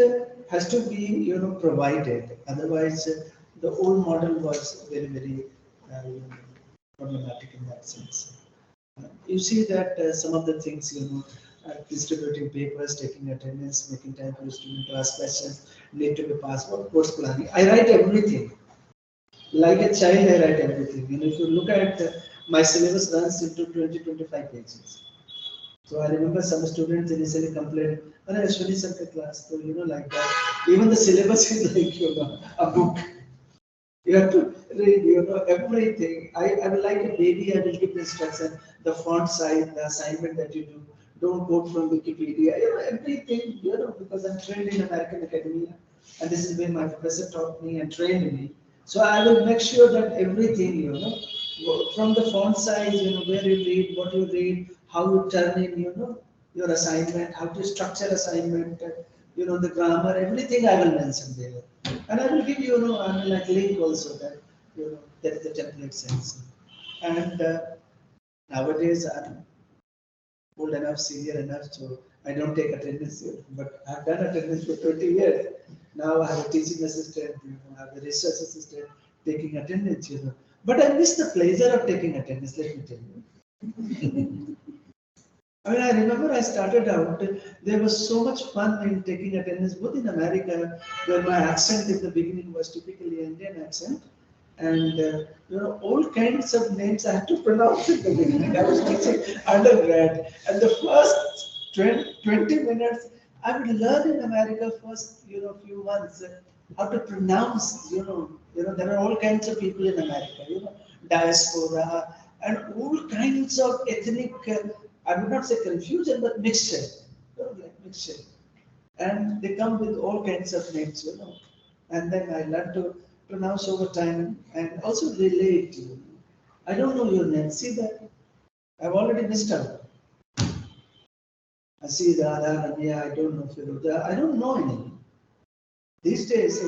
has to be, provided. Otherwise, the old model was very problematic in that sense. You see that some of the things, distributing papers, taking attendance, making time for the student to ask questions, need to be passed, course planning. I write everything. Like a child, I write everything. If you look at my syllabus runs into 20-25 pages. So I remember some students initially complained, "Oh, Ashwani sir class." So like that. Even the syllabus is like a book. You have to read, everything. I'm like a baby, I will give the instruction, the font size, the assignment that you do. Don't quote from Wikipedia, everything, because I'm trained in American academia. And this is where my professor taught me and trained me. So I will make sure that everything, from the font size, where you read, what you read, how you turn in, your assignment, how to structure assignment, the grammar, everything I will mention there. And I will give you, I mean, like link also that, that is the template sense. And nowadays I'm old enough, senior enough, so I don't take attendance here. But I've done attendance for 20 years. Now I have a teaching assistant, I have a research assistant taking attendance, But I miss the pleasure of taking attendance, let me tell you. I mean, I remember I started out, there was so much fun in taking attendance, both in America, where my accent in the beginning was typically Indian accent, and all kinds of names I had to pronounce in the beginning. I was teaching undergrad, and the first 20 minutes, I would learn in America first, few months how to pronounce, there are all kinds of people in America, diaspora, and all kinds of ethnic, I would not say confusion, but mixture, like mixture. And they come with all kinds of names, And then I learned to pronounce over time and also relate. I don't know your name. See that? I've already missed out. I see the Radha, Ramya, I don't know Firuza. I don't know any. These days,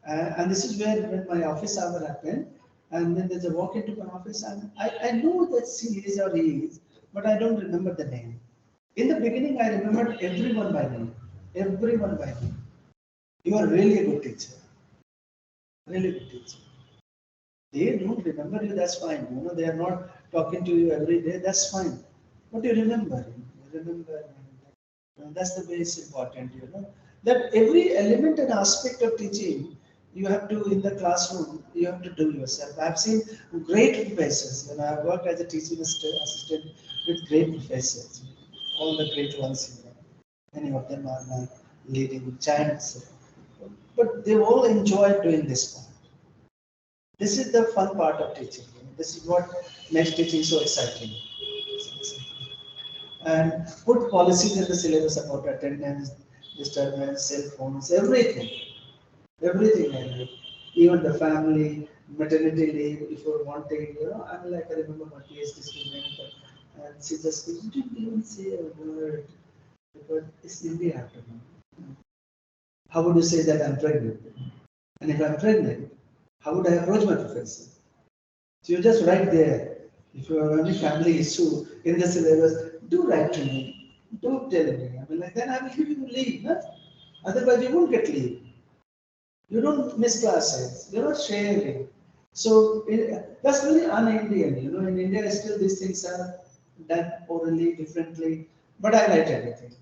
and this is where when my office hour happened, and then there's a walk into my office, and I know that she is or he is, but I don't remember the name. In the beginning, I remembered everyone by name. Everyone by name. You are really a good teacher. Really good teacher. They don't remember you, that's fine. They are not talking to you every day, that's fine. But you remember. You remember. That's the way it's important, That every element and aspect of teaching, you have to, in the classroom, you have to do yourself. I've seen great professors. I've worked as a teaching assistant with great professors. All the great ones, Many of them are my leading giants. But they all enjoy doing this part. This is the fun part of teaching. This is what makes teaching so exciting. And put policies in the syllabus about attendance, disturbance, cell phones, everything. everything I do, even the family, maternity leave, if you want it, I'm like, I remember my PhD student, and she just, you didn't even say a word, but it's India afternoon. How would you say that I'm pregnant? And if I'm pregnant, how would I approach my professor? So you're just right there. If you have any family issue in the syllabus, do write to me. Do tell me. I mean, like, then I will give you leave. No? Otherwise, you won't get leave. You don't miss classes. You're not sharing. So that's really un-Indian. In India, still these things are done orally, differently. But I write everything.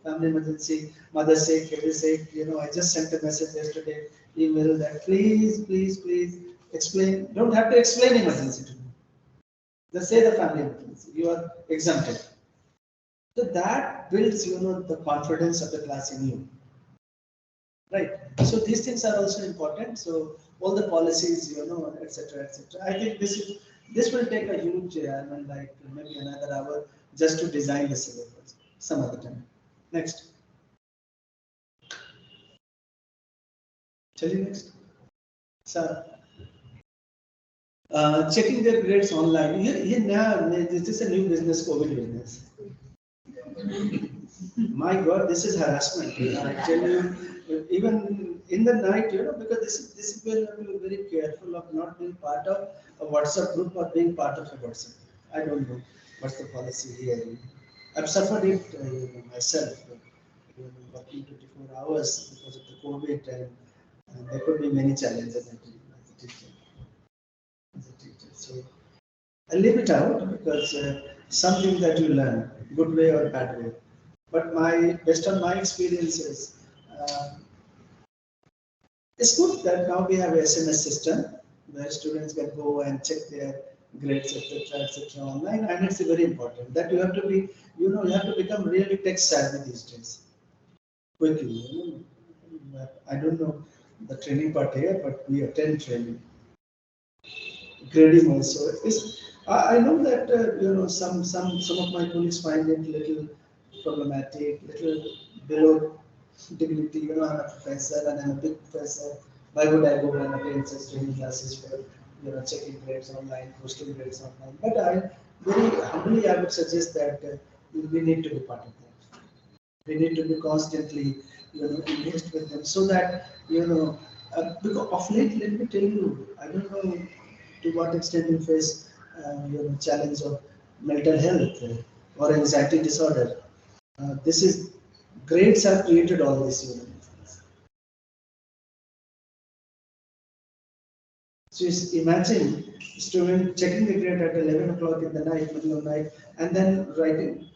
Family emergency, mother's sake, baby's sake. I just sent a message yesterday, email that please, please, please explain. Don't have to explain emergency to me. Just say the family emergency. You are exempted. So that builds, the confidence of the class in you. Right. So these things are also important. So all the policies, etc., etc. I think this will take a huge, like maybe another hour just to design the syllabus some other time. Next. Tell you next. Sir. Checking their grades online. Now, this is a new business, COVID business. My God, this is harassment. I tell you, even in the night, because this is where we are very careful of not being part of a WhatsApp group or being part of a WhatsApp. I don't know what's the policy here. I've suffered it myself, working 24 hours because of the COVID, and there could be many challenges as a teacher. So I leave it out because something that you learn, good way or bad way. But based on my experiences, it's good that now we have a SMS system where students can go and check their grades, etc., online, and it's very important that you have to be, you have to become really tech savvy these days, quickly. I don't know the training part here, but we attend training. Grading also is. I know that some of my colleagues find it little problematic, little below dignity. I'm a professor and I'm a big professor. Why would I go and attend such training classes for checking grades online, posting grades online? But I very humbly I would suggest that we need to be part of that. We need to be constantly engaged with them so that because of late, let me tell you, I don't know to what extent you face challenge of mental health or anxiety disorder. This is grades have created all this. So imagine student checking the grade at 11 o'clock in the night, middle of the night, and then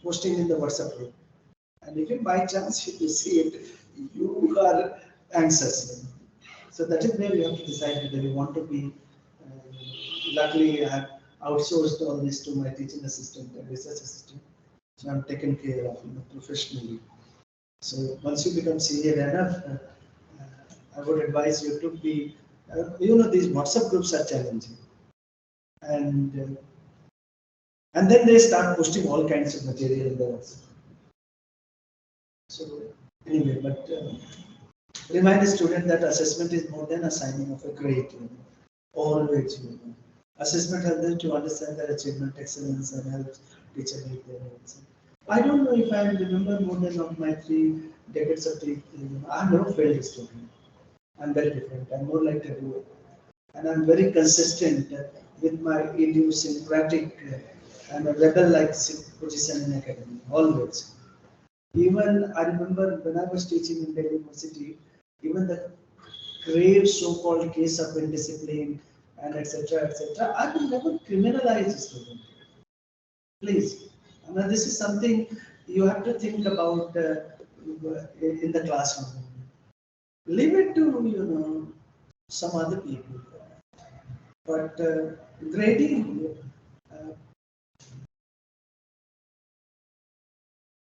posting in the WhatsApp group. And if you by chance you see it, you are anxious. So that is where you have to decide whether you want to be. Luckily, I have outsourced all this to my teaching assistant and research assistant. So I'm taken care of professionally. So once you become senior enough, I would advise you to be. These WhatsApp groups are challenging, and then they start posting all kinds of material in the WhatsApp. So anyway, but remind the student that assessment is more than assigning of a grade. Always, assessment helps them to understand their achievement, excellence, and helps teacher make their notes. I don't know if I remember more than of my 3 decades of teaching. I've never failed a student. I'm very different. I'm more like a doer, and I'm very consistent with my idiosyncratic and a rebel-like position in academy. Always. Even I remember when I was teaching in Delhi University, even the grave so-called case of indiscipline and etc., I will never criminalize a student. Please. I mean, this is something you have to think about in the classroom. Leave it to some other people. But grading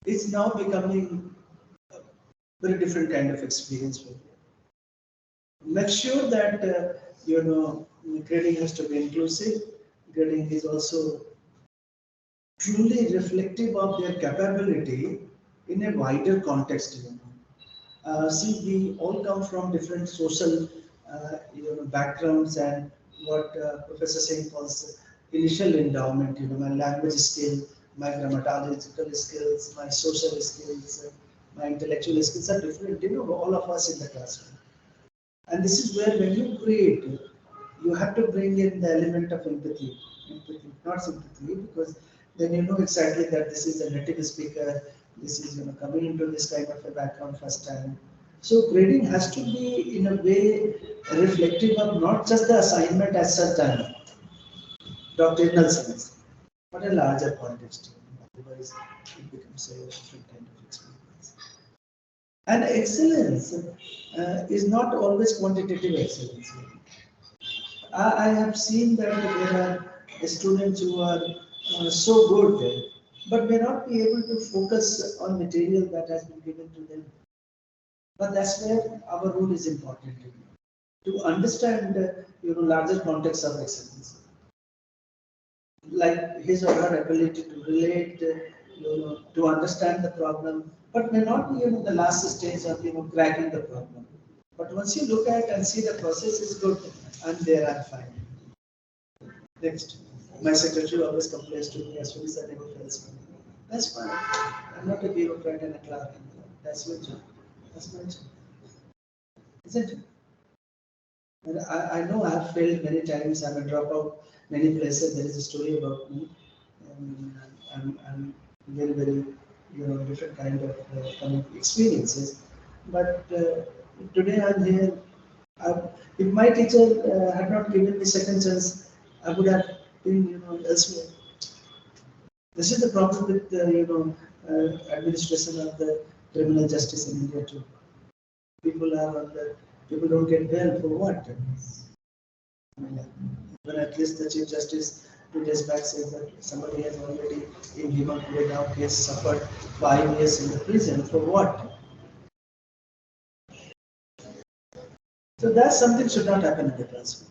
is now becoming a very different kind of experience for you. Make sure that grading has to be inclusive. Grading is also truly reflective of their capability in a wider context. See, we all come from different social backgrounds, and what Professor Singh calls initial endowment. My language skill, my grammatological skills, my social skills, my intellectual skills are different. All of us in the classroom. And this is where when you create, you have to bring in the element of empathy, not sympathy, because then you know exactly that this is a native speaker, this is coming into this kind of a background first time. So grading has to be in a way reflective of not just the assignment as such done, doctrinal sense, but a larger context. Otherwise, it becomes a different kind of experience. And excellence is not always quantitative excellence. I have seen that there are students who are so good, but may not be able to focus on material that has been given to them. But that's where our role is important to understand, larger context of excellence, like his or her ability to relate, to understand the problem, but may not be the last stage of cracking the problem. But once you look at and see the process is good, and there I'm fine. Next, my secretary always complains to me, Ashwani sir never fails me. That's fine. I'm not a bureaucrat and a clerk. That's your job. That's my job. Isn't it? And I know I have failed many times. I'm a dropout many places. There is a story about me. I'm very, very, different kind of experiences. But today I'm here. If my teacher had not given me second chance, I would have been, elsewhere. This is the problem with administration of the criminal justice in India too. People are on the people don't get bail for what? I mean, when at least the Chief Justice 2 days back said that somebody has already in given play down case suffered 5 years in the prison for what? So that something should not happen in the classroom.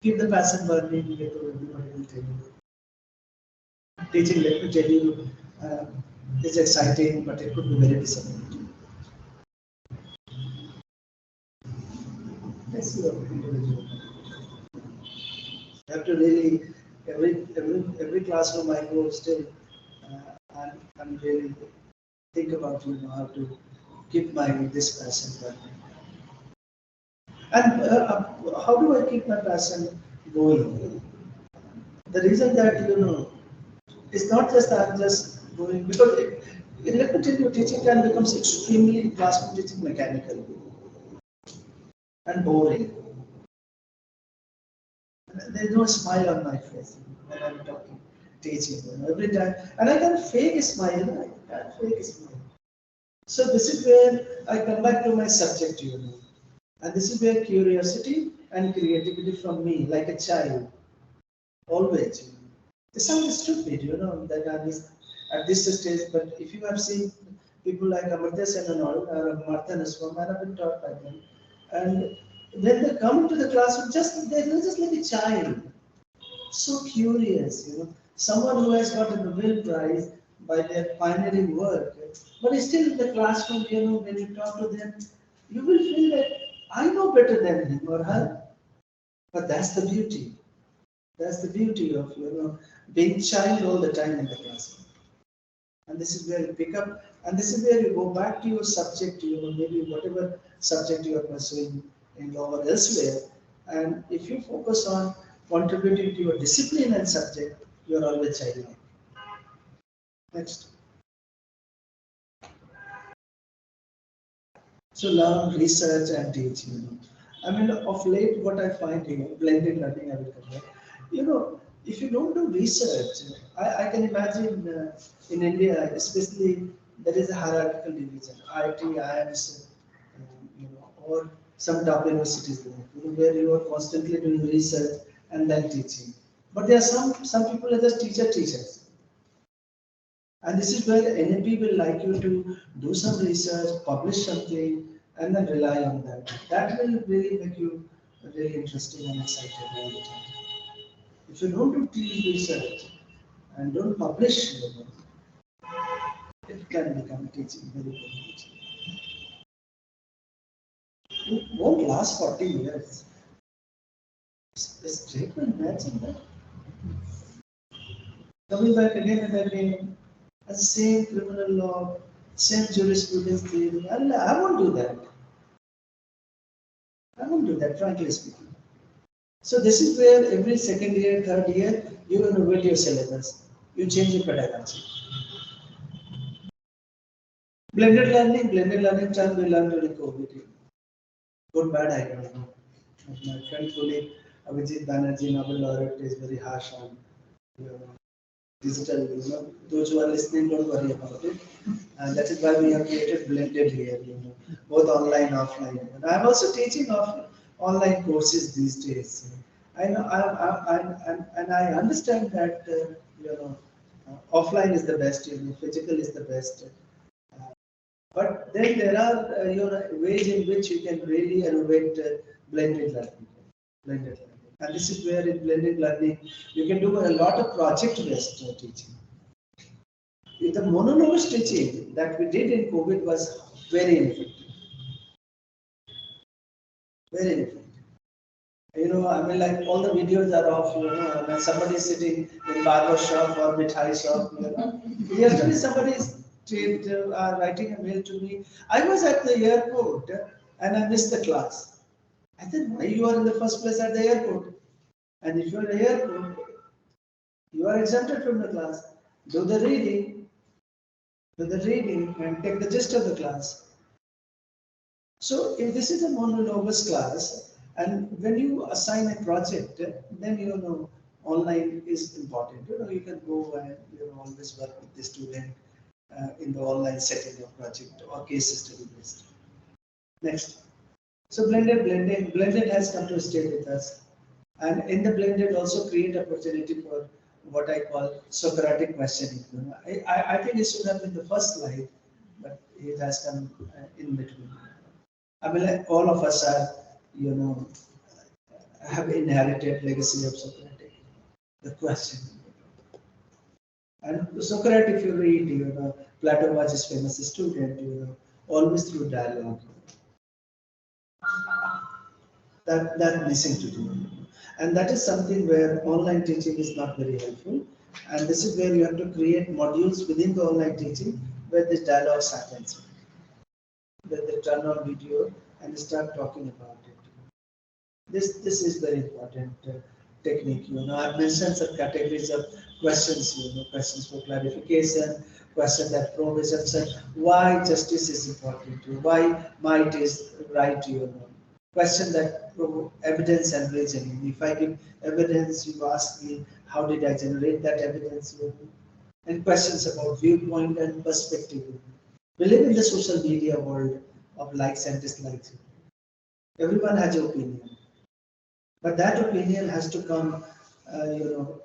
Keep the passion burning, you get to everybody will tell you. Teaching, let me tell you, is exciting, but it could be very disappointing. That's your individual. You have to really, every classroom I go still, and really think about how to keep my this passion burning. And how do I keep my passion going? The reason that it's not just that I'm just going because let me tell you, teaching can become extremely classroom teaching mechanical and boring. There's no smile on my face when I'm talking, teaching. Every time, and I can fake a smile. I can't fake a smile. So this is where I come back to my subject, and this is where curiosity and creativity from me, like a child, always. It sounds stupid, that at this stage, but if you have seen people like Amartya Sen and all, or Martha Nuswam, I have been taught by them, and when they come into the classroom, they're just like a child, so curious, someone who has got a Nobel Prize by their pioneering work, but still in the classroom, when you talk to them, you will feel that I know better than him or her, but that's the beauty. That's the beauty of being child all the time in the classroom. And this is where you pick up, and this is where you go back to your subject, maybe whatever subject you are pursuing in law or elsewhere. And if you focus on contributing to your discipline and subject, you are always childlike. Next. So learn, research, and teach. I mean, of late, what I find here, blended learning, I will come back. If you don't do research, I can imagine in India, especially, there is a hierarchical division, IIT, IIMs, or some top universities there, where you are constantly doing research and then teaching. But there are some people are just teachers. And this is where NAP will like you to do some research, publish something, and then rely on that. That will really make you really interesting and excited all the time. If you don't do research and don't publish, it can become teaching very good. it won't last 40 years. Is treatment matching that? Coming back again and again, the same criminal law, same jurisprudence theory. I won't do that. I won't do that, frankly speaking. So this is where every second year, third year, you innovate your syllabus. You change your pedagogy. Blended learning term we learned during COVID. Good, bad, I don't know. My friend colleague Abhijit Banerjee, Nobel laureate, is very harsh on digital. Those who are listening, don't worry about it. And that is why we have created blended here. Both online, offline. And I'm also teaching online courses these days. I know, and I understand that offline is the best. Physical is the best. But then there are ways in which you can really innovate blended learning. Blended learning. And this is where in blended learning you can do a lot of project-based teaching. The monologues teaching that we did in COVID was very ineffective. Very ineffective. I mean, like all the videos are of, when somebody is sitting in barber shop or mithai shop, Yesterday somebody is writing a mail to me. I was at the airport and I missed the class. I said, why you are in the first place at the airport? And if you are at the airport, you are exempted from the class. Do the reading and take the gist of the class. So if this is a monologues class, and when you assign a project, then online is important. You can go and always work with the student in the online setting of project or case study based. Next. So blended has come to stay with us. And in the blended also create opportunity for what I call Socratic questioning. I think it should have been the first slide, but it has come in between. I mean, like all of us are, have inherited legacy of Socratic, the question. And Socrates, if you read, Plato was his famous student, always through dialogue. That missing to do. And that is something where online teaching is not very helpful. And this is where you have to create modules within the online teaching where this dialogue happens. Where they turn on video and start talking about it. This is very important technique. I've mentioned some categories of questions. Questions for clarification, questions that probe assumption, why justice is important, why might is right. Question that probe evidence and reasoning. If I give evidence, you ask me how did I generate that evidence, and questions about viewpoint and perspective. We live in the social media world of likes and dislikes. Everyone has an opinion. But that opinion has to come,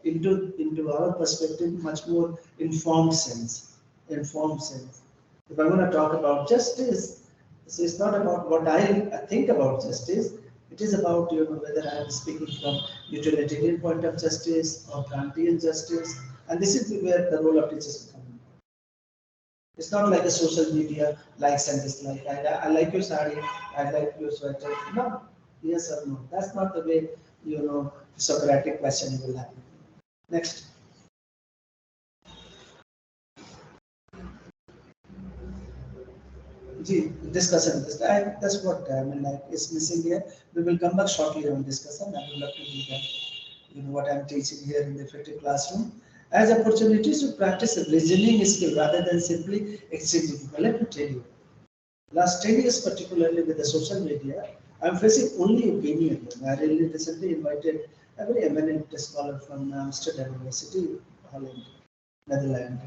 into our perspective, much more informed sense. Informed sense. If I'm going to talk about justice, so it's not about what I think about justice. It is about whether I am speaking from utilitarian point of justice or Kantian justice, and this is where the role of teachers come in. It's not like a social media likes and dislikes. I like your sari, I like your sweater. No. Yes or no? That's not the way, Socratic questioning will happen. Next. Discussion. That's what I mean, like, is missing here. We will come back shortly on discussion. I would love to do that. What I'm teaching here in the effective classroom as opportunities to practice a reasoning skill rather than simply exchanging. Let me tell you, last 10 years, particularly with the social media, I'm facing only opinion. I really recently invited a very eminent scholar from Amsterdam University, Holland, Netherlands,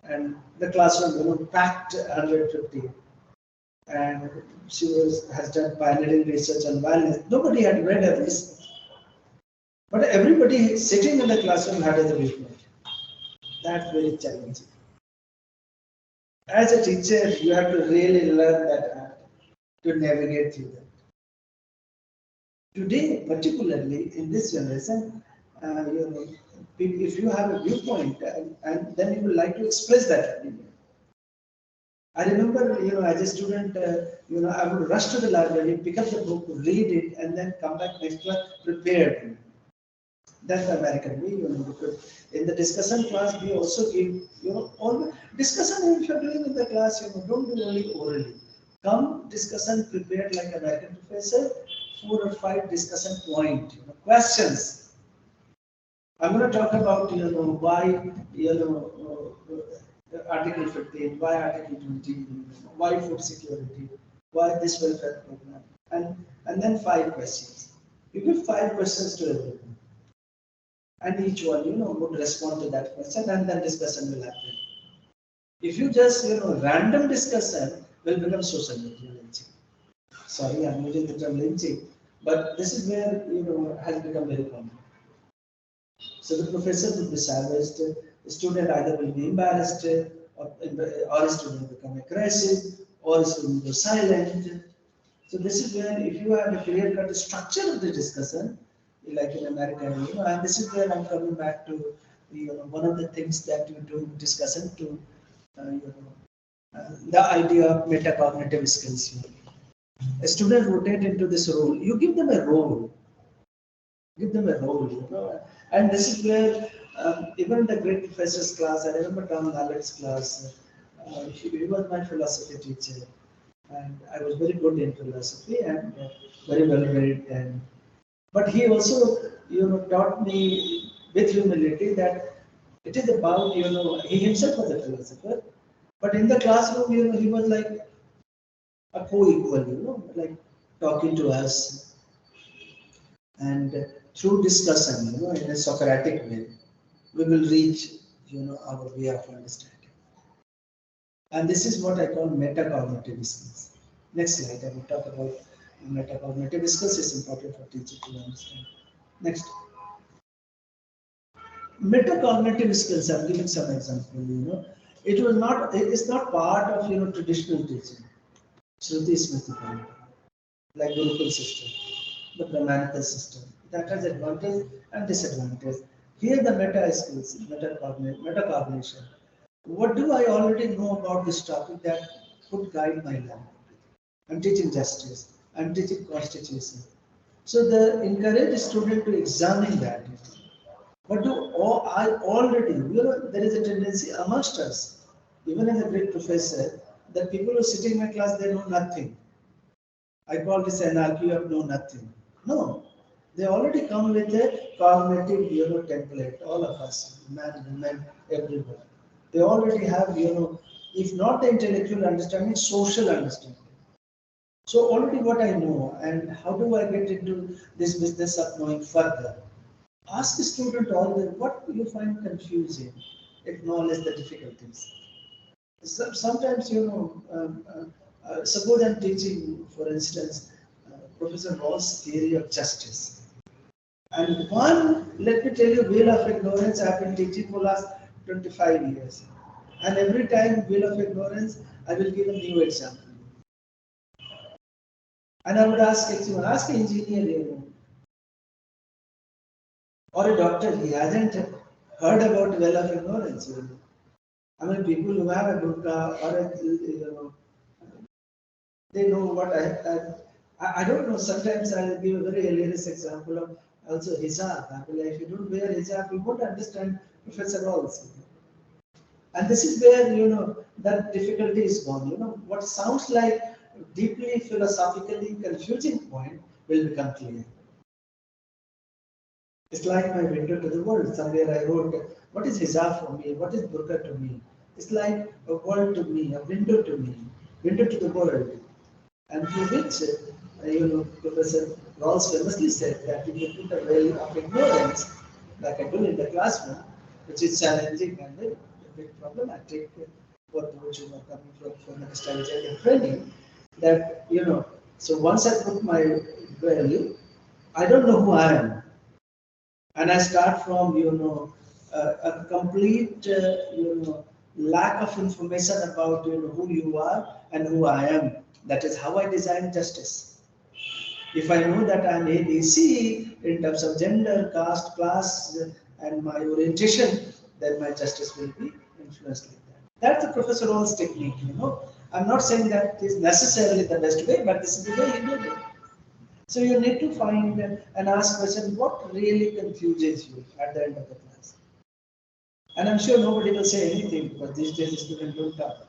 and the classroom, packed 150. And she has done pioneering research on violence. Nobody had read her research, but everybody sitting in the classroom had a viewpoint. That's very challenging. As a teacher, you have to really learn that art to navigate through that. Today, particularly in this generation, if you have a viewpoint and then you would like to express that opinion, I remember, as a student, I would rush to the library, pick up the book, read it, and then come back next class prepared. That's the American way, because in the discussion class, we also give, all the discussion if you're doing in the class, don't do only orally. Come discussion prepared like American professor, 4 or 5 discussion point, questions. I'm going to talk about, why, Article 15, why Article 20, why food security, why this welfare program, and then 5 questions. You give 5 questions to everyone, and each one, would respond to that question, and then discussion will happen. If you just, random discussion will become social media lynching. Sorry, I'm using the term lynching, but this is where, has become very common. So the professor will be silenced, the student either will be embarrassed, or a student become aggressive, or a student go silent. So this is where, if you have a clear-cut structure of the discussion, like in America, and this is where I'm coming back to, one of the things that you do in discussion to, the idea of metacognitive skills. A student rotate into this role. You give them a role. Give them a role, And this is where, even in the great professor's class, I remember Tom Mallett's class, he was my philosophy teacher. And I was very good in philosophy and very well read. But he also, taught me with humility that it is about, he himself was a philosopher, but in the classroom, he was like a co-equal, like talking to us, and through discussion, in a Socratic way, we will reach, our way of understanding. And this is what I call metacognitive skills. Next slide, I will talk about metacognitive skills. It's important for teachers to understand. Next. Metacognitive skills, I'm giving some example, it's not part of, traditional teaching. Shruti Smriti Parambara, like Gurukul system, the Brahmanical system. That has advantage and disadvantage. Here the meta skills, metacognition. What do I already know about this topic that could guide my learning? I'm teaching justice, I'm teaching constitution. So the encourage student to examine that. What do I already, there is a tendency amongst us, even as a great professor, that people who are sitting in my class, they know nothing. I call this anarchy of know nothing. No, they already come with a cognitive, template, all of us, men, women, everyone. They already have, if not the intellectual understanding, social understanding. So already what I know, and how do I get into this business of knowing further? Ask the student always, what you find confusing? Acknowledge the difficulties. Sometimes, suppose I'm teaching, for instance, Professor Ross' theory of justice. And one, let me tell you, wheel of ignorance I've been teaching for last 25 years. And every time wheel of ignorance, I will give a new example. And I would ask an engineer, or a doctor, he hasn't heard about wheel of ignorance. I mean, people who have a burqa or a, they know what I don't know. Sometimes I'll give a very hilarious example of also hijab. I mean, if you don't wear hijab, you won't understand Professor Rawls. And this is where, that difficulty is gone. What sounds like deeply philosophically confusing point will become clear. It's like my window to the world. Somewhere I wrote, what is hijab for me? What is burqa to me? It's like a world to me, a window to me, window to the world. And through which, Professor Rawls famously said that if you put a veil of ignorance, like I do in the classroom, which is challenging and a bit problematic for those who are coming from the strategy and training, that, so once I put my veil, I don't know who I am. And I start from, a complete, lack of information about, who you are and who I am. That is how I design justice. If I know that I'm ABC in terms of gender, caste, class, and my orientation, then my justice will be influenced like that. That's the Professor Rawls technique, I'm not saying that is necessarily the best way, but this is the way you do it. So you need to find and ask question, what really confuses you at the end of the class? And I'm sure nobody will say anything because these days students don't talk.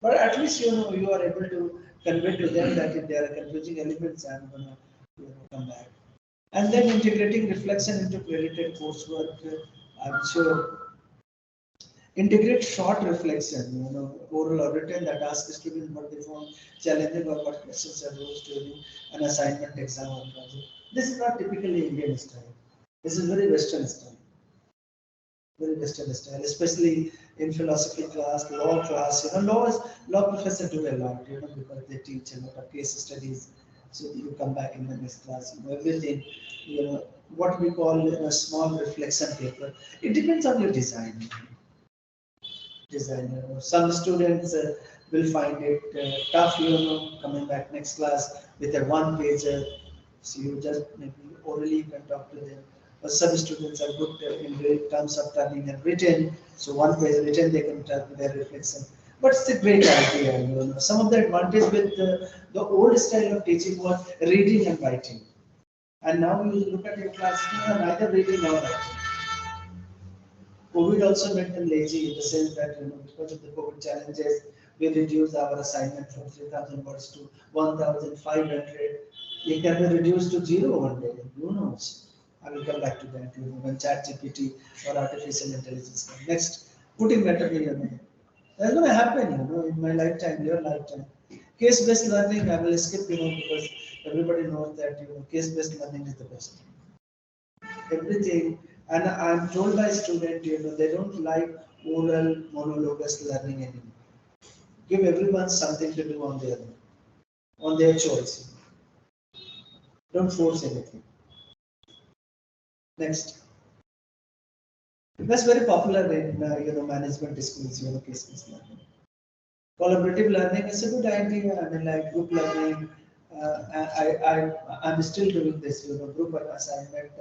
But at least you are able to convey to them that if there are confusing elements, I'm gonna come back. And then integrating reflection into credited coursework, I'm sure integrate short reflection, oral or written that ask the student what they found challenging or what questions arose during an assignment, exam, or project. This is not typically Indian style. This is very Western style. Very Western style, especially in philosophy class, law class. Law professors do a lot, because they teach a lot of case studies. So you come back in the next class, everything, what we call a small reflection paper. It depends on your design. Designer. Some students will find it tough, coming back next class with a one pager. So you just maybe orally you can talk to them. But some students are good in terms of turning and written. So one page written, they can turn their reflection. But it's a great idea. Some of the advantage with the old style of teaching was reading and writing. And now you look at your class, neither reading nor writing. COVID also made them lazy in the sense that because of the COVID challenges, we reduced our assignment from 3,000 words to 1,500. It can be reduced to zero one day. Who knows? I will come back to that. When ChatGPT or artificial intelligence comes. Next, putting material. That's going to happen. In my lifetime, your lifetime. Case-based learning, I will skip. Because everybody knows that case-based learning is the best. Everything. And I'm told by students, they don't like oral monologuous learning anymore. Give everyone something to do on their choice. Don't force anything. Next. That's very popular in management schools, case-based learning. Collaborative learning is a good idea. I mean, like group learning. I'm still doing this, group assignment.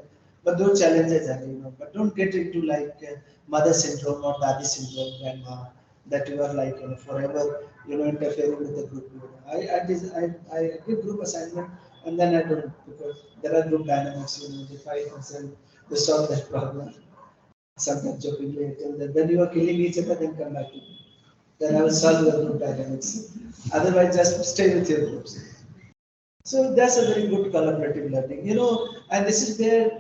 But those challenges are, but don't get into like mother syndrome or daddy syndrome, grandma, that you are like, forever, interfering with the group. I give group assignment and then I don't, because there are group dynamics, they fight themselves, they solve that problem. Sometimes jokingly, I tell them, when you are killing each other, then come back to me. Then I will solve your group dynamics. Otherwise, just stay with your groups. So that's a very good collaborative learning, and this is where,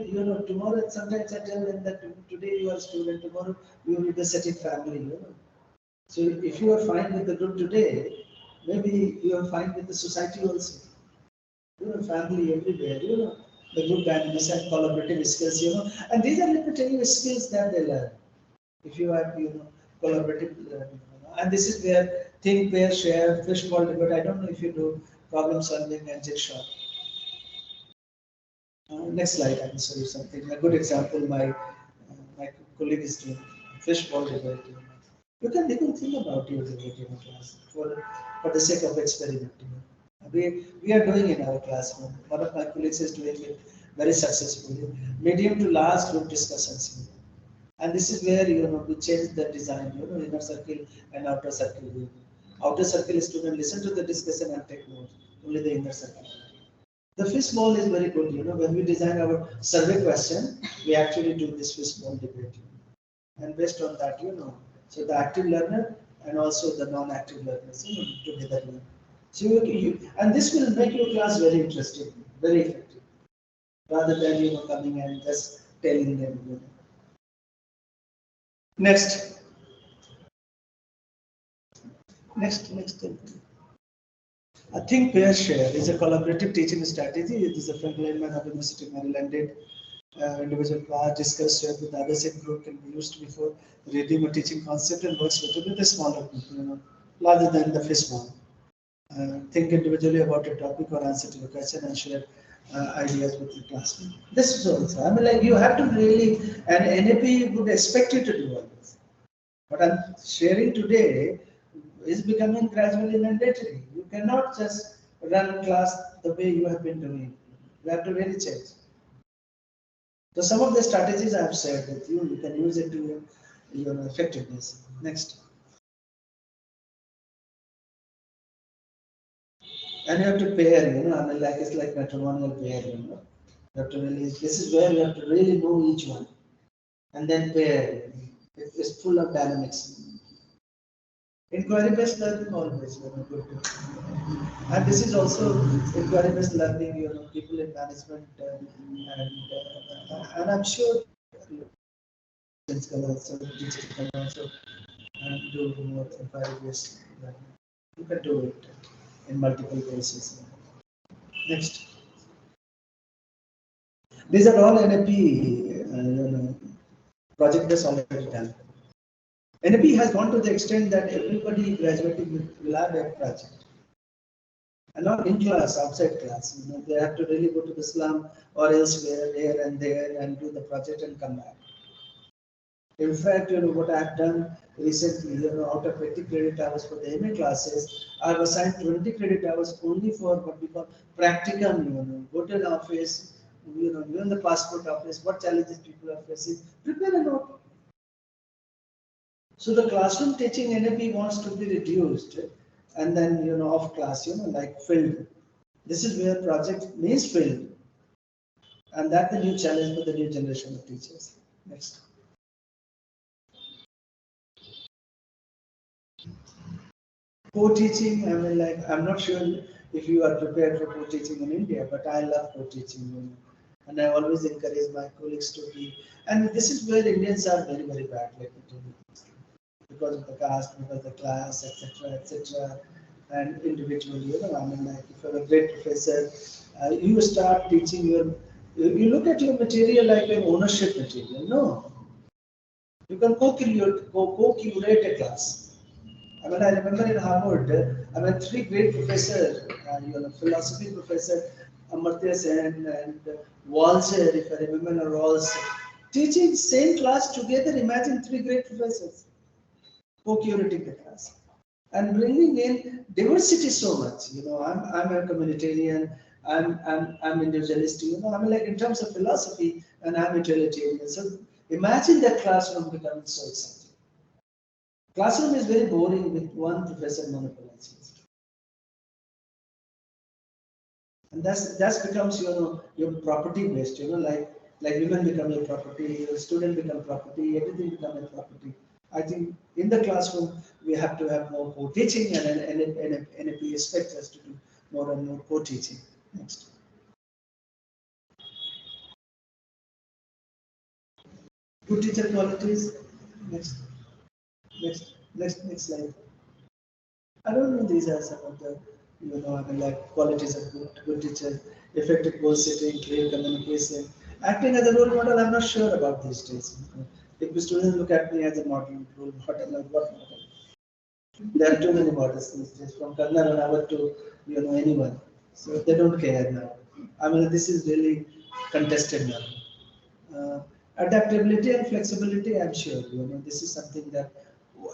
tomorrow sometimes I tell them that today you are a student, tomorrow you will be a setting family, So if you are fine with the group today, maybe you are fine with the society also. Family everywhere, the group dynamics and collaborative skills, and these are, let me tell you, skills that they learn. If you have, collaborative learning, and this is where think, pair, share, fishbowl debate. I don't know if you do problem solving and jigsaw. Next slide, I can show you something. A good example, my colleague is doing fishbowl debate. You can think about your debate in class for the sake of experimenting. We are doing in our classroom. One of my colleagues is doing it very successfully. Medium to large group discussions. And this is where we change the design, inner circle and outer circle. Outer circle student listen to the discussion and take notes. Only the inner circle. The fishbowl is very good. When we design our survey question, we actually do this fishbowl debate. And based on that, so the active learner and also the non-active learners, together learn. So and this will make your class very interesting, very effective, rather than coming and just telling them. Next. I think peer share is a collaborative teaching strategy. It is a Frank Lehman of University of Maryland did. Individual class discussed shared with others in group can be used before reading or teaching concept and works better with a smaller group, rather than the fishbowl. Think individually about a topic or answer to a question and share ideas with your classmates. This is also, I mean, like you have to really, and NAP would expect you to do all this. But I'm sharing today is becoming gradually mandatory. You cannot just run class the way you have been doing. You have to really change. So some of the strategies I have shared with you, you can use it to your effectiveness. Next. And you have to pair, I mean, like it's like matrimonial pair, You have to really, this is where you have to really know each one, and then pair. It's full of dynamics. Inquiry-based learning always, good. And this is also inquiry-based learning, people in management, and I'm sure students can also, teachers can also do more inquiry-based learning. You can do it in multiple bases. Next. These are all NAP project-based already done. NAP has gone to the extent that everybody graduating will have a project. And not in class, outside class. They have to really go to the slum or elsewhere, here and there, and do the project and come back. In fact, what I have done recently, out of 20 credit hours for the MA classes, I have assigned 20 credit hours only for what we call practicum. Go to an office, you're in the passport office, what challenges people are facing, prepare a note. So the classroom teaching NAP wants to be reduced, and then off class, like filled. This is where project means filled, and that's the new challenge for the new generation of teachers. Next. Co-teaching, I mean, like, I'm not sure if you are prepared for co-teaching in India, but I love co-teaching, and I always encourage my colleagues to be. And this is where Indians are very, very bad, like because of the caste, because of the class, etc., etc., and individually, I mean, like, if you're a great professor, you start teaching you look at your material like an ownership material. No, you can co-curate a class. I mean, I remember in Harvard, I mean, three great professors, philosophy professor Amartya Sen and Walzer, if I remember, Rawls, teaching same class together. Imagine three great professors co-curating the class and bringing in diversity so much. I'm a communitarian. I'm individualistic. I mean, like in terms of philosophy, and I'm utilitarian. So imagine that classroom becoming so exciting. Classroom is very boring with one professor monopolizing. And that becomes your property based, like women become your property, your student become property, everything become a property. I think in the classroom we have to have more co-teaching, and NAP expects us to do more and more co-teaching. Next. Good teacher qualities. Next. Next slide. I don't know, these are some of the, I mean, like qualities of good teacher: effective goal setting, clear communication, acting as a role model. I'm not sure about these days. If the students look at me as a model, role model, like what model? There are too many models these days, from Karna Ranawat to anyone. So they don't care now. I mean, this is really contested now. Adaptability and flexibility, I'm sure, this is something that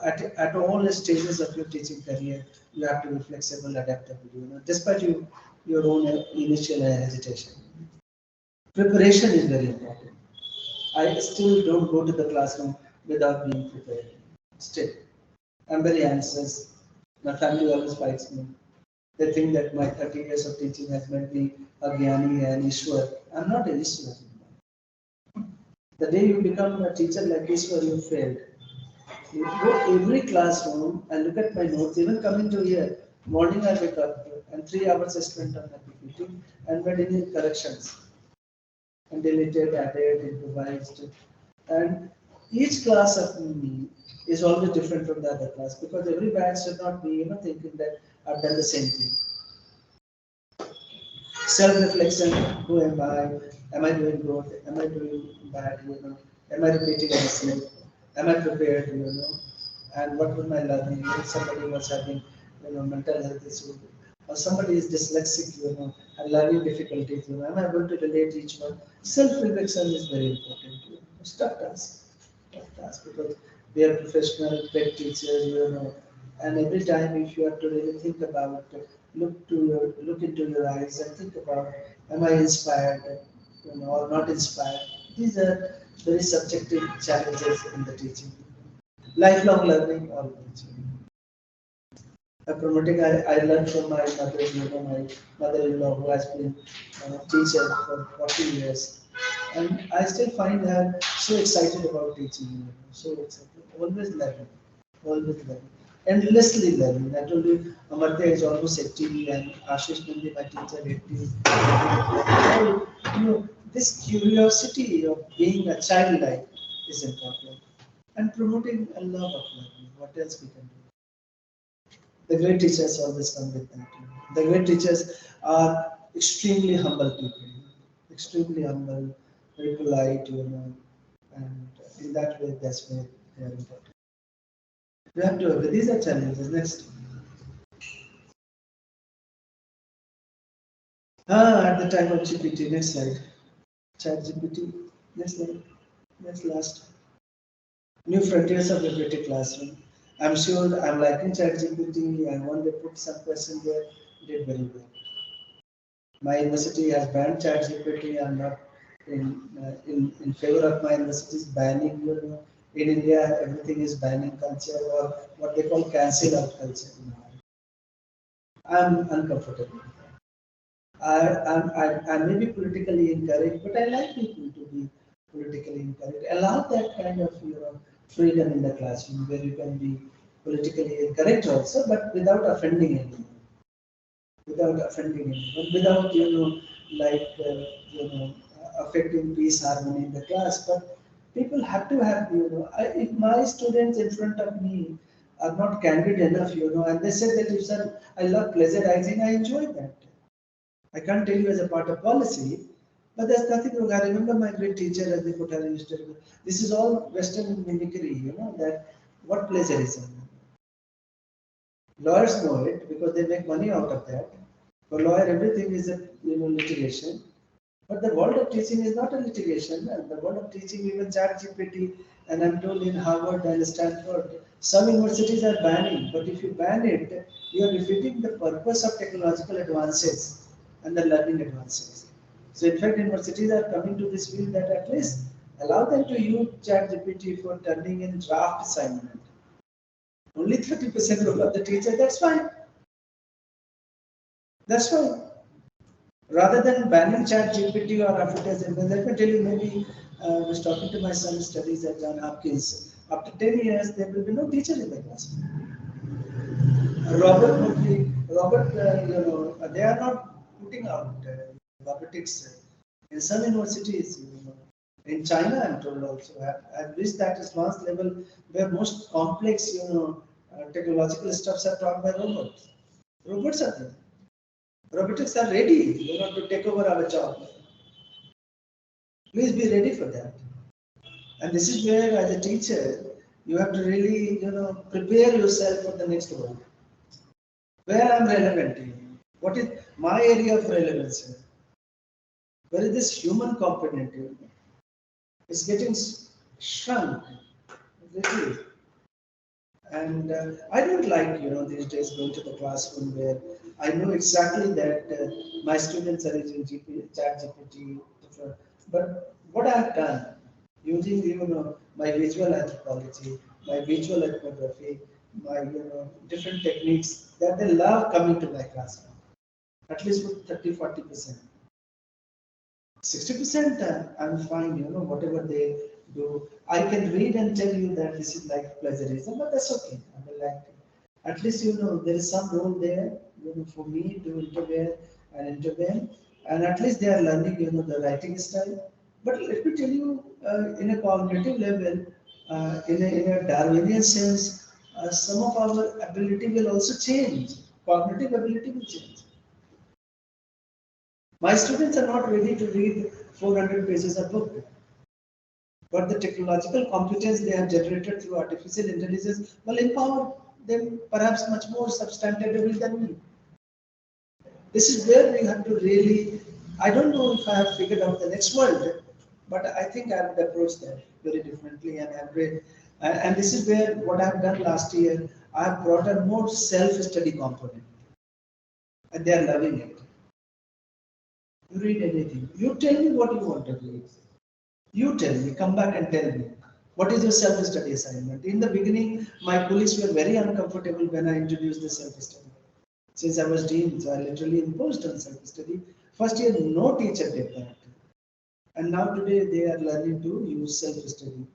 at all stages of your teaching career, you have to be flexible, adaptable, despite your own initial hesitation. Preparation is very important. I still don't go to the classroom without being prepared. Still, I'm very anxious. My family always fights me. They think that my 30 years of teaching has made me a Gyani and Ishwar. I'm not an Ishwar. The day you become a teacher like Ishwar, you failed. You go every classroom and look at my notes, even coming to here. Morning I wake up and 3 hours I spent on my PPT and made any corrections. And deleted, added, improvised. And each class of me is always different from the other class, because every batch should not be thinking that I've done the same thing. Self-reflection: who am I? Am I doing good? Am I doing bad? Am I repeating myself? Am I prepared? And what was my learning? If somebody was having mental health issue, or somebody is dyslexic, and learning difficulties, am I able to relate each one? Self-reflection is very important. Tough task, because we are professional, great teachers, and every time if you have to really think about, look into your eyes and think about, am I inspired, or not inspired? These are very subjective challenges in the teaching. Lifelong learning always. Promoting, I learned from my mother, my mother-in-law who has been a teacher for 40 years. And I still find her so excited about teaching, so excited, always learning, always learning, endlessly learning. I told you, Amartya is almost 80 and Ashish Nandi, my teacher, 80. So, this curiosity of being a childlike is important. And promoting a love of learning. What else we can do? The great teachers always come with that. The great teachers are extremely humble people, extremely humble, very polite, and in that way, that's where they are important. We have to agree. These are challenges. Next. At the time of GPT, next slide. Chat GPT, next slide. Next last. New frontiers of the classroom. I'm sure I'm liking ChatGPT. I want to put some question there. Did very well. My university has banned ChatGPT. I'm not in favor of my university's banning. In India, everything is banning culture or what they call cancel out culture. I'm uncomfortable. I may be politically incorrect, but I like people to be politically incorrect. Allow that kind of freedom in the classroom where you can be politically incorrect also, but without offending anyone. Without offending anyone, without like affecting peace harmony in the class. But people have to have if my students in front of me are not candid enough, and they say that if sir, I love pleasurizing, I enjoy that. I can't tell you as a part of policy, but there's nothing wrong. I remember my great teacher as they put her used to. This is all Western mimicry, that what plagiarism. Lawyers know it because they make money out of that. For lawyer, everything is a litigation. But the world of teaching is not a litigation. And the world of teaching, even ChatGPT, and I'm told in Harvard and Stanford, some universities are banning. But if you ban it, you are defeating the purpose of technological advances and the learning advances. So in fact, universities are coming to this view that at least allow them to use ChatGPT for turning in draft assignment. Only 30% role of the teacher, that's fine. That's fine. Rather than banning ChatGPT or advertising, let me tell you, maybe I was talking to my son studies at John Hopkins. After 10 years, there will be no teacher in the class. They are not putting out robotics in some universities. In China, I'm told also, I've reached that advanced level where most complex, technological stuffs are taught by robots. Robots are there. Robotics are ready, to take over our job. Please be ready for that. And this is where, as a teacher, you have to really, prepare yourself for the next world. Where I'm relevant to you? What is my area of relevance? Where is this human component? It's getting shrunk. Literally. And I don't like, these days going to the classroom where I know exactly that my students are using ChatGPT, but what I have done using, my visual anthropology, my visual ethnography, my, different techniques that they love coming to my classroom, at least with 30-40%. 60%, I'm fine, whatever they do. I can read and tell you that this is like plagiarism, but that's okay. I will like, at least, there is some role there, for me to intervene, and at least they are learning, the writing style. But let me tell you, in a cognitive level, in a Darwinian sense, some of our ability will also change. Cognitive ability will change. My students are not ready to read 400 pages of book, but the technological competence they have generated through artificial intelligence will empower them perhaps much more substantively than me. This is where we have to really, I don't know if I have figured out the next world, but I think I would approach that very differently and and this is where what I have done last year, I have brought a more self-study component and they are loving it. You read anything. You tell me what you want to read. You tell me, come back and tell me. What is your self-study assignment? In the beginning, my colleagues were very uncomfortable when I introduced the self-study. Since I was dean, so I literally imposed on self-study. First year, no teacher did that. And now today, they are learning to use self-study.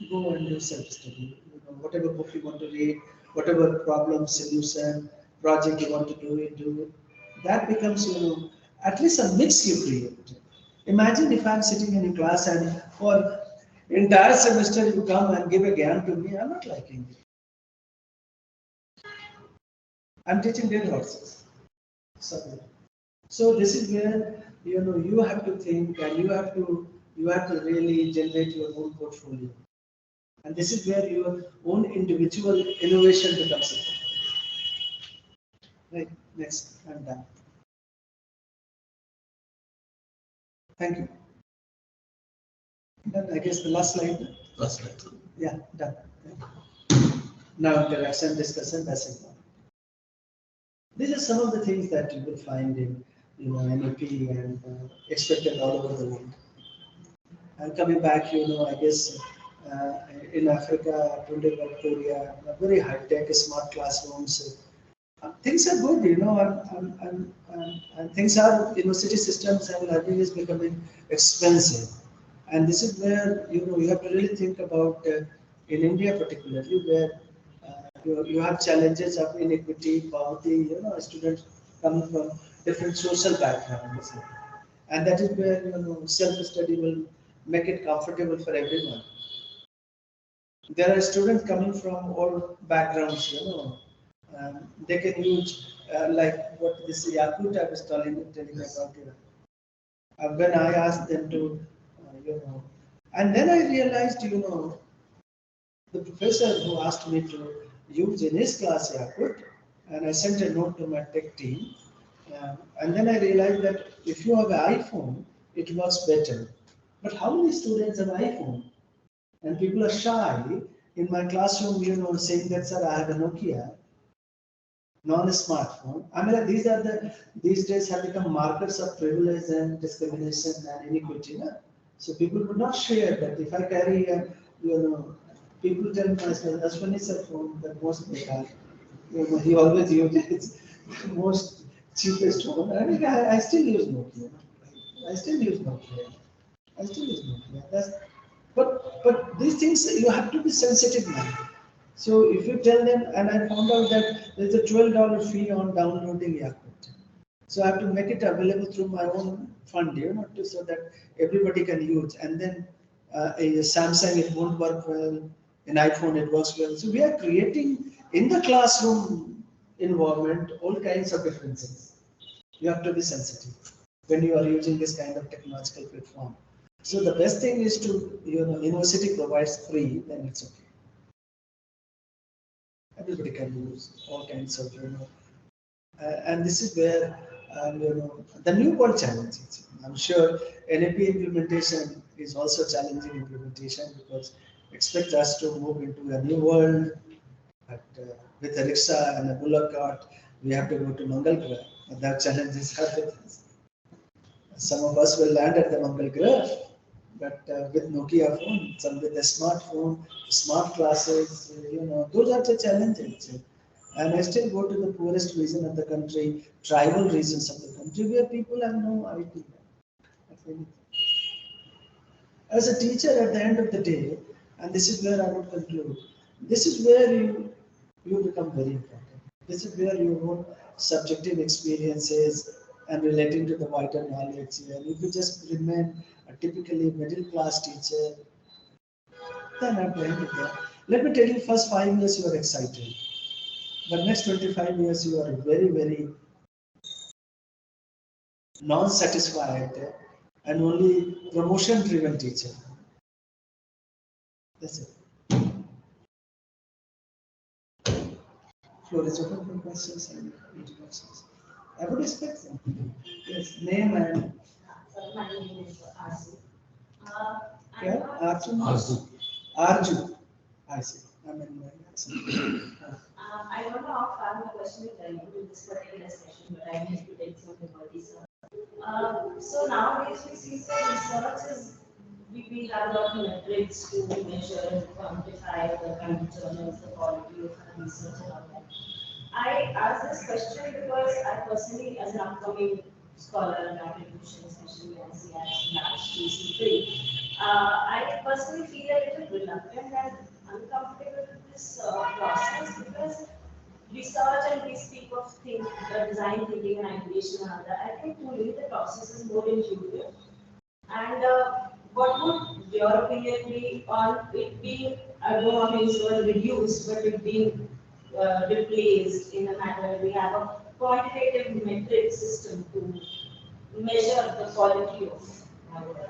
Go and do self-study. Whatever book you want to read, whatever problem, solution, project you want to do it, do it. That becomes, at least a mix you create. Imagine if I'm sitting in a class and for entire semester you come and give a gyan to me, I'm not liking it. I'm teaching dead horses. So this is where you have to think and you have to really generate your own portfolio. And this is where your own individual innovation becomes important. Right, next, I'm done. Thank you. Done, I guess the last slide. Last slide. Yeah, done. Now interaction, discussion, that's it. These are some of the things that you will find in NAP and expected all over the world. And coming back, I guess in Africa, today about Korea, very high-tech, smart classrooms. Things are good, and things are, city systems and learning is becoming expensive. And this is where, you have to really think about, in India particularly, where you have challenges of inequity, poverty, students coming from different social backgrounds. And that is where, self-study will make it comfortable for everyone. There are students coming from all backgrounds, they can use, like what this Yakut I was telling about, when I asked them to, and then I realized, the professor who asked me to use in his class Yakut, and I sent a note to my tech team, and then I realized that if you have an iPhone, it works better. But how many students have iPhone? And people are shy in my classroom, saying that, sir, I have a Nokia, non-smartphone. I mean, these days have become markers of privilege and discrimination and inequity. No? So people would not share that. If I carry, people tell me, Ashwani sir phone, the most better. He always uses most cheapest phone. I mean, I still use Nokia. I still use Nokia. I still use Nokia. But these things you have to be sensitive now. So if you tell them, and I found out that there's a $12 fee on downloading Yakut. So I have to make it available through my own fund, so that everybody can use. And then a Samsung, it won't work well. In iPhone, it works well. So we are creating in the classroom environment all kinds of differences. You have to be sensitive when you are using this kind of technological platform. So the best thing is to, university provides free, then it's okay. Everybody can use all kinds of, and this is where, the new world challenges. I'm sure NAP implementation is also challenging implementation because expect us to move into a new world. But with a rickshaw and a bullock cart, we have to go to Mangal Grah. And that challenges are with us. Some of us will land at the Mangal Grah, but with Nokia phone, some with a smartphone, smart classes, those are the challenges. And I still go to the poorest region of the country, tribal regions of the country, where people have no idea of anything. As a teacher, at the end of the day, and this is where I would conclude, this is where you become very important. This is where your own subjective experiences and relating to the wider knowledge. And if you just remain a typically middle class teacher, then at the end of that, let me tell you, first 5 years you are excited. But next 25 years you are very, very non-satisfied and only promotion-driven teacher. That's it. Floor is open for questions and introductions. I would expect them. Yes, name and. My name is Arzu. Yeah, Arju. Arzu. Arju. I see. I'm in my I don't know how far the question will tell you in this particular session, but I need to take something about this. So nowadays we see that research is we have a lot of metrics to measure and quantify the kind of journals, the quality of our research and all that. I ask this question because I personally, as an upcoming scholar in attribution, especially NCI, PhD, I personally feel a little reluctant and uncomfortable with this process because research and we speak of things, design thinking and ideation and other. I think to me the process is more intuitive. And what would your opinion be on it being, I don't want to use the word reduced, but it being replaced in a manner where we have a quantitative metric system to measure the quality of our work?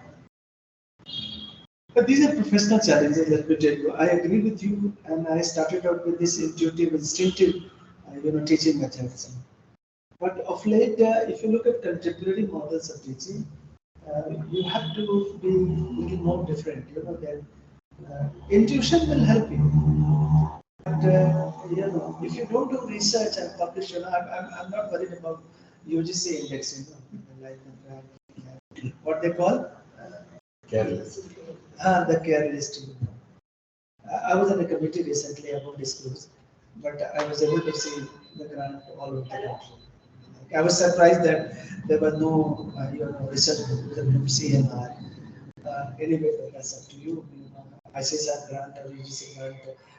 But these are professional challenges, let me tell you. I agree with you, and I started out with this intuitive, instinctive, teaching methods. But of late, if you look at contemporary models of teaching, you have to be a little more different. That intuition will help you. But if you don't do research and publish, I'm not worried about UGC indexing, like what they call Careless. the care list. I was on a committee recently about disclose, but I was able to see the grant all over the country. I was surprised that there was no research from CMR. Anyway, that's up to you. ICSR grant or UGC grant.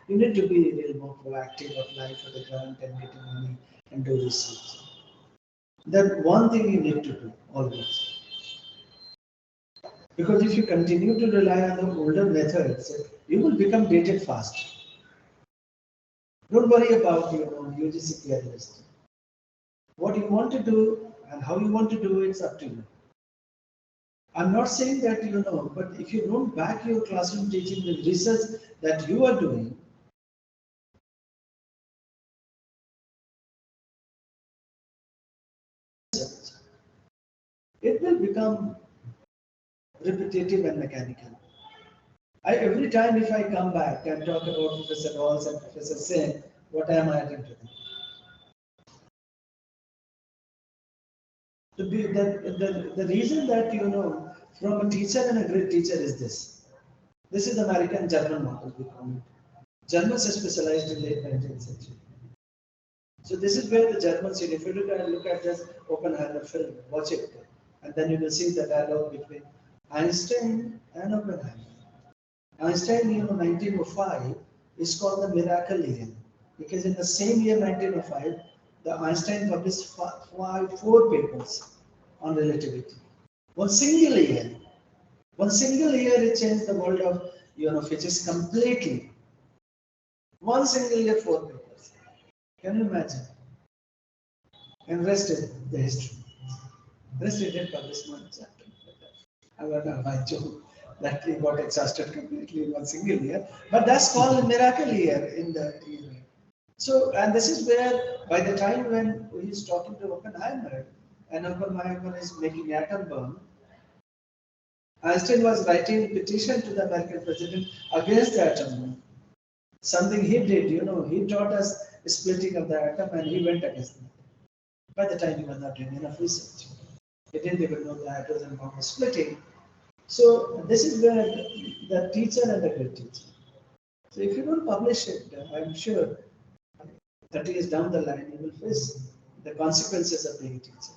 You need to be a little more proactive, apply for the grant and getting money and do research. That one thing you need to do always. Because if you continue to rely on the older methods, you will become dated fast. Don't worry about UGC care list. What you want to do and how you want to do it's up to you. I'm not saying that but if you don't back your classroom teaching with research that you are doing, it will become repetitive and mechanical. Every time if I come back and talk about Professor Rawls and Professor Sen, what am I adding to them? The reason that from a teacher and a great teacher is this. This is the American German model we call it. Germans are specialized in late 19th century. So this is where the Germans, if you look at this Oppenheimer film, watch it, and then you will see the dialogue between Einstein and Oppenheimer. Einstein, 1905 is called the miracle year because in the same year, 1905, the Einstein published four papers on relativity. One single year, it changed the world of physics completely. One single year, four papers. Can you imagine? And rest is the history. Rest he didn't publish much after that. I was my joke that he got exhausted completely in one single year. But that's called a miracle year in the year. So, and this is where, by the time when he's talking to Oppenheimer, and Oppenheimer is making atom bomb, Einstein was writing a petition to the American president against the atom bomb. Something he did, he taught us splitting of the atom, and he went against that. By the time he was not doing enough research, he didn't even know the hydrogen bomb was splitting. So this is where the teacher and the great teacher. So if you don't publish it, I'm sure 30 years down the line, you will face the consequences of being a teacher.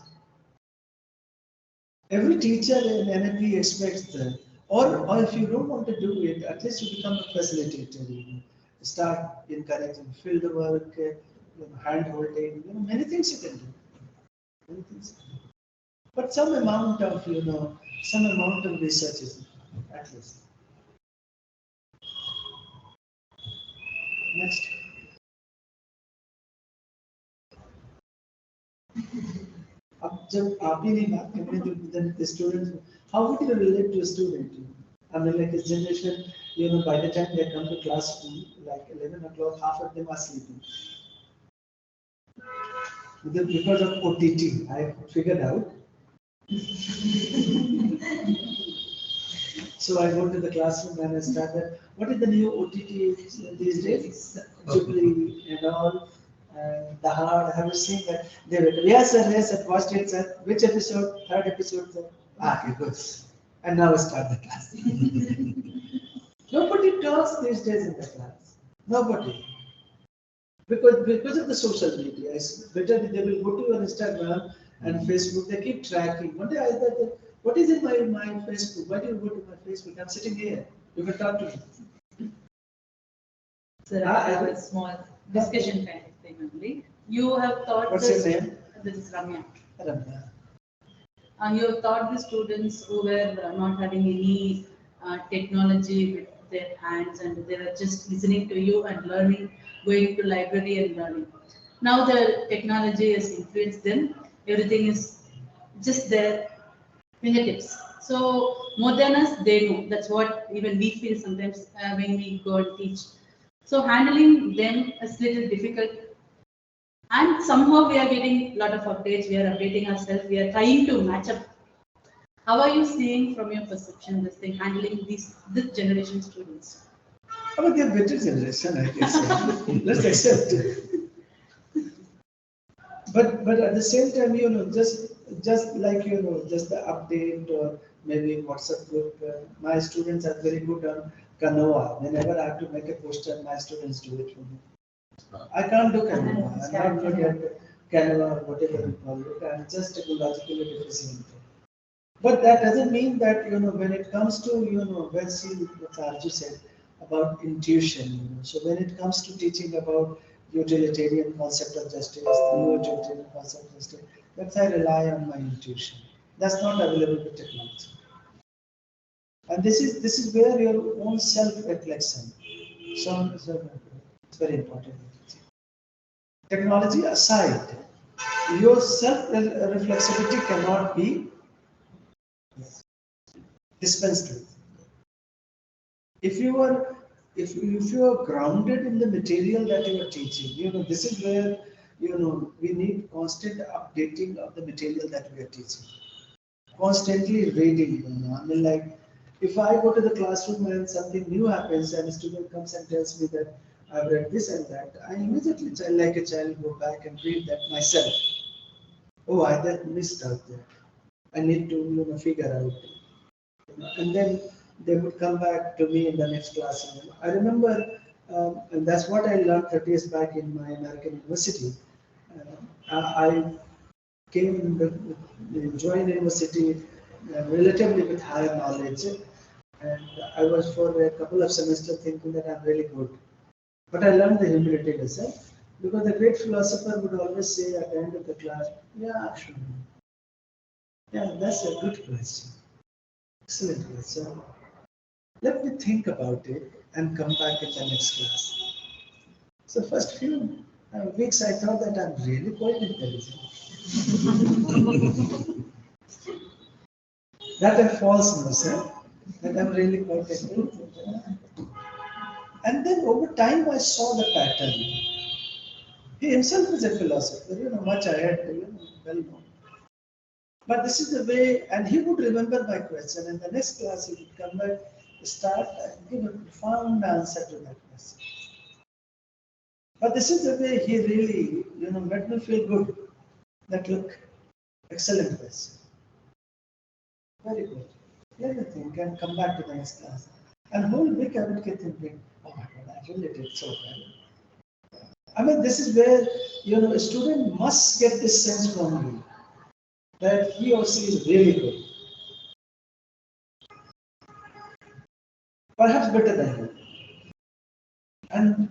Every teacher in NLP expects that, or if you don't want to do it, at least you become a facilitator. Start encouraging field work, hand holding, many things you can do. Many things. But some amount of research is at least. Next. अब जब आप ही नहीं बात कर रहे तो the students, how would you relate to a student? I mean, like this generation, by the time they come to class, like 11 o'clock, half of them are sleeping. Because of OTT, I figured out. So I go to the classroom and I started, what is the new OTT these days? Jubilee and all. The hard, have you seen that? They were, yes, sir, watched it, sir. Which episode? Third episode, sir. Okay, good. And now start the class. Nobody talks these days in the class. Nobody. Because of the social media. It's better they will go to your Instagram and Facebook. They keep tracking. One day I said, what is in my Facebook? Why do you go to my Facebook? I'm sitting here. You can talk to me. Sir, I have a small discussion kind of thing only. You have taught What's your name? This is Ramya. Ramya. You have taught the students who were not having any technology with their hands and they were just listening to you and learning, going to library and learning. Now the technology has influenced them. Everything is just their fingertips. So more than us, they know. That's what even we feel sometimes when we go and teach. So handling them is little difficult. And somehow we are getting a lot of updates. We are updating ourselves. We are trying to match up. How are you seeing from your perception this thing, handling this generation students? I mean, they're better generation, I guess. Let's accept it. But at the same time, just like just the update or maybe WhatsApp group. My students are very good on Canova. Whenever I have to make a poster, my students do it for me. I can't do Canova. I'm not good at Canova, whatever you call it. I'm just logically deficient. But that doesn't mean that when it comes to when see what Arju said about intuition. So when it comes to teaching about utilitarian concept of justice, the utilitarian concept of justice, that's I rely on my intuition. That's not available with technology. And this is where your own self-reflection. So it's very important. Technology aside, your self-reflexivity cannot be dispensed with. If you are grounded in the material that you are teaching, this is where we need constant updating of the material that we are teaching. Constantly reading. I mean, like if I go to the classroom and something new happens and a student comes and tells me that I've read this and that, I immediately, like a child, go back and read that myself. Oh, I just missed out there. I need to figure out. And then they would come back to me in the next class. I remember, and that's what I learned 30 years back in my American university. I came joined university relatively with higher knowledge, and I was for a couple of semesters thinking that I'm really good. But I learned the humility lesson because the great philosopher would always say at the end of the class, "Yeah, Ashwani. Yeah, that's a good question. Excellent question. Let me think about it and come back in the next class." So first few weeks I thought that I'm really quite intelligent. That a falseness, that I'm really quite intelligent. And then over time I saw the pattern. He himself is a philosopher, much ahead, well known. But this is the way, and he would remember my question, and the next class he would come back, start and give a profound answer to that question. But this is the way he really, made me feel good. That look, excellent question. Very good. Let me think and come back to the next class. And whole week I would keep thinking, oh my God, I really did so well. I mean, this is where, a student must get this sense from you that he or she is really good. Perhaps better than you. And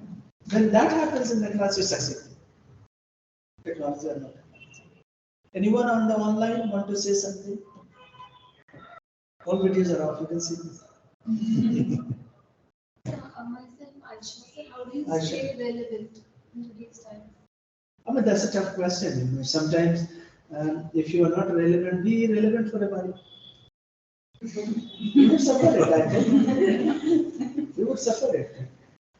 when that happens in the class, you succeed. Technology or not. Anyone on the online want to say something? All videos are off, you can see this. Myself, Aisha, how do you Aisha. stay relevant in today's time? I mean, that's a tough question. Sometimes, if you are not relevant, be irrelevant for a while. You would suffer it, I think. You would suffer it.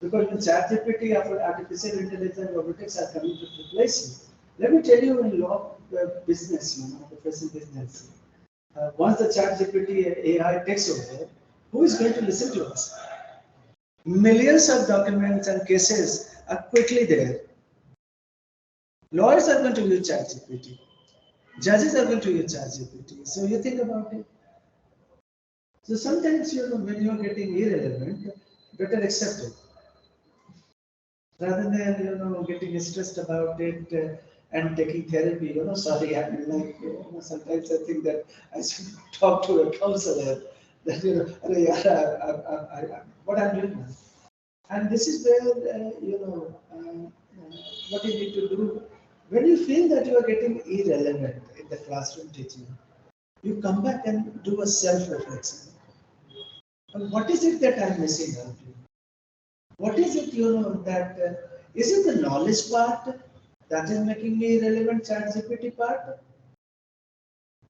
Because in ChatGPT, artificial intelligence, robotics are coming to replace you. Let me tell you, in law business, professional business, once the ChatGPT AI takes over, who is going to listen to us? Millions of documents and cases are quickly there. Lawyers are going to use ChatGPT. Judges are going to use ChatGPT. So you think about it. So sometimes, when you're getting irrelevant, better accept it. Rather than, getting stressed about it and taking therapy, sorry, I mean, like, sometimes I think that I should talk to a counselor that, "Arey yaar, what I'm doing now." And this is where, what you need to do when you feel that you are getting irrelevant in the classroom teaching, you come back and do a self-reflection. And what is it that I'm missing out? What is it, that is it the knowledge part that is making me irrelevant, chat GPT part?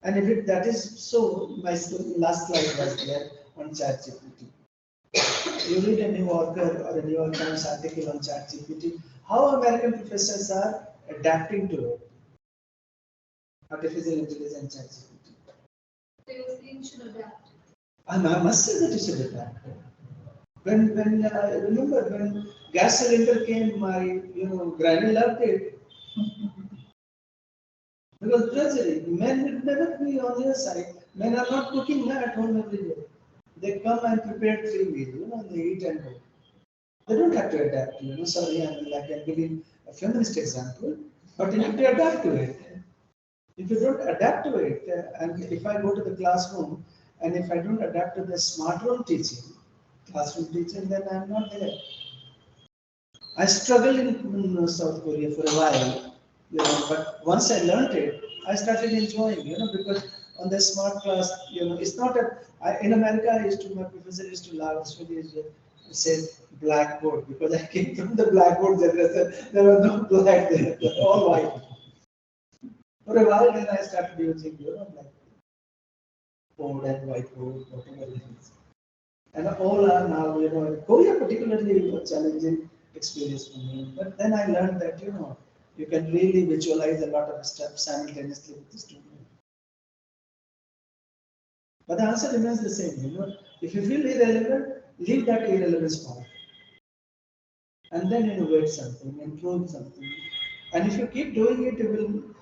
And if that is so, my last slide was there on chat GPT. You read a New Yorker or a New York Times article on chat GPT, how American professors are adapting to it. Artificial intelligence chat GPT. So you're saying should adapt. And I must say that you should adapt. When remember when gas cylinder came, my granny loved it because treasury men will never be on their side. Men are not cooking now at home every day. They come and prepare 3 meals, they eat and go. They don't have to adapt. Sorry, I can give you a feminist example, but you have to adapt to it. If you don't adapt to it, and if I go to the classroom and if I don't adapt to the smart room teaching, classroom teaching, then I'm not there. I struggled in South Korea for a while, but once I learned it, I started enjoying, because on the smart class, it's not in America, my professor used to laugh, Ashwani said blackboard, because I came from the blackboard generation, there was no black there, they were all white. For a while, then I started using, like board and whiteboard, whatever it is. And all are now, Korea particularly was challenging experience for me. But then I learned that, you can really visualize a lot of stuff simultaneously with the student. But the answer remains the same, if you feel irrelevant, leave that irrelevance part. And then innovate something, improve something. And if you keep doing it, it will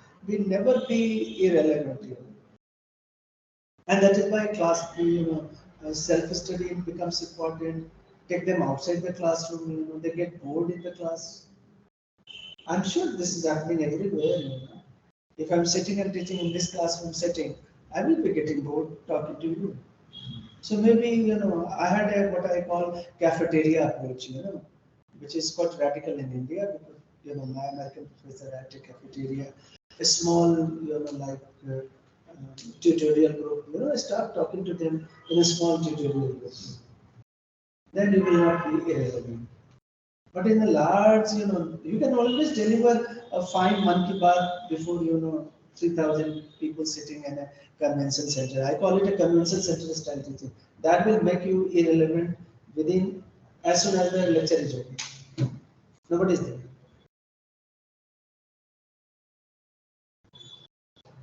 never be irrelevant. And that is why class, self-study becomes important. Take them outside the classroom, they get bored in the class. I'm sure this is happening everywhere. If I'm sitting and teaching in this classroom setting, I will be getting bored talking to you. So maybe, I had what I call cafeteria approach, which is quite radical in India because, my American professor had a cafeteria, a small, like tutorial group, I start talking to them in a small tutorial group. Then you will not be irrelevant. But in a large, you can always deliver a fine monkey bar before, 3,000 people sitting in a convention center. I call it a convention center style teaching. That will make you irrelevant within, as soon as the lecture is over. Nobody is there.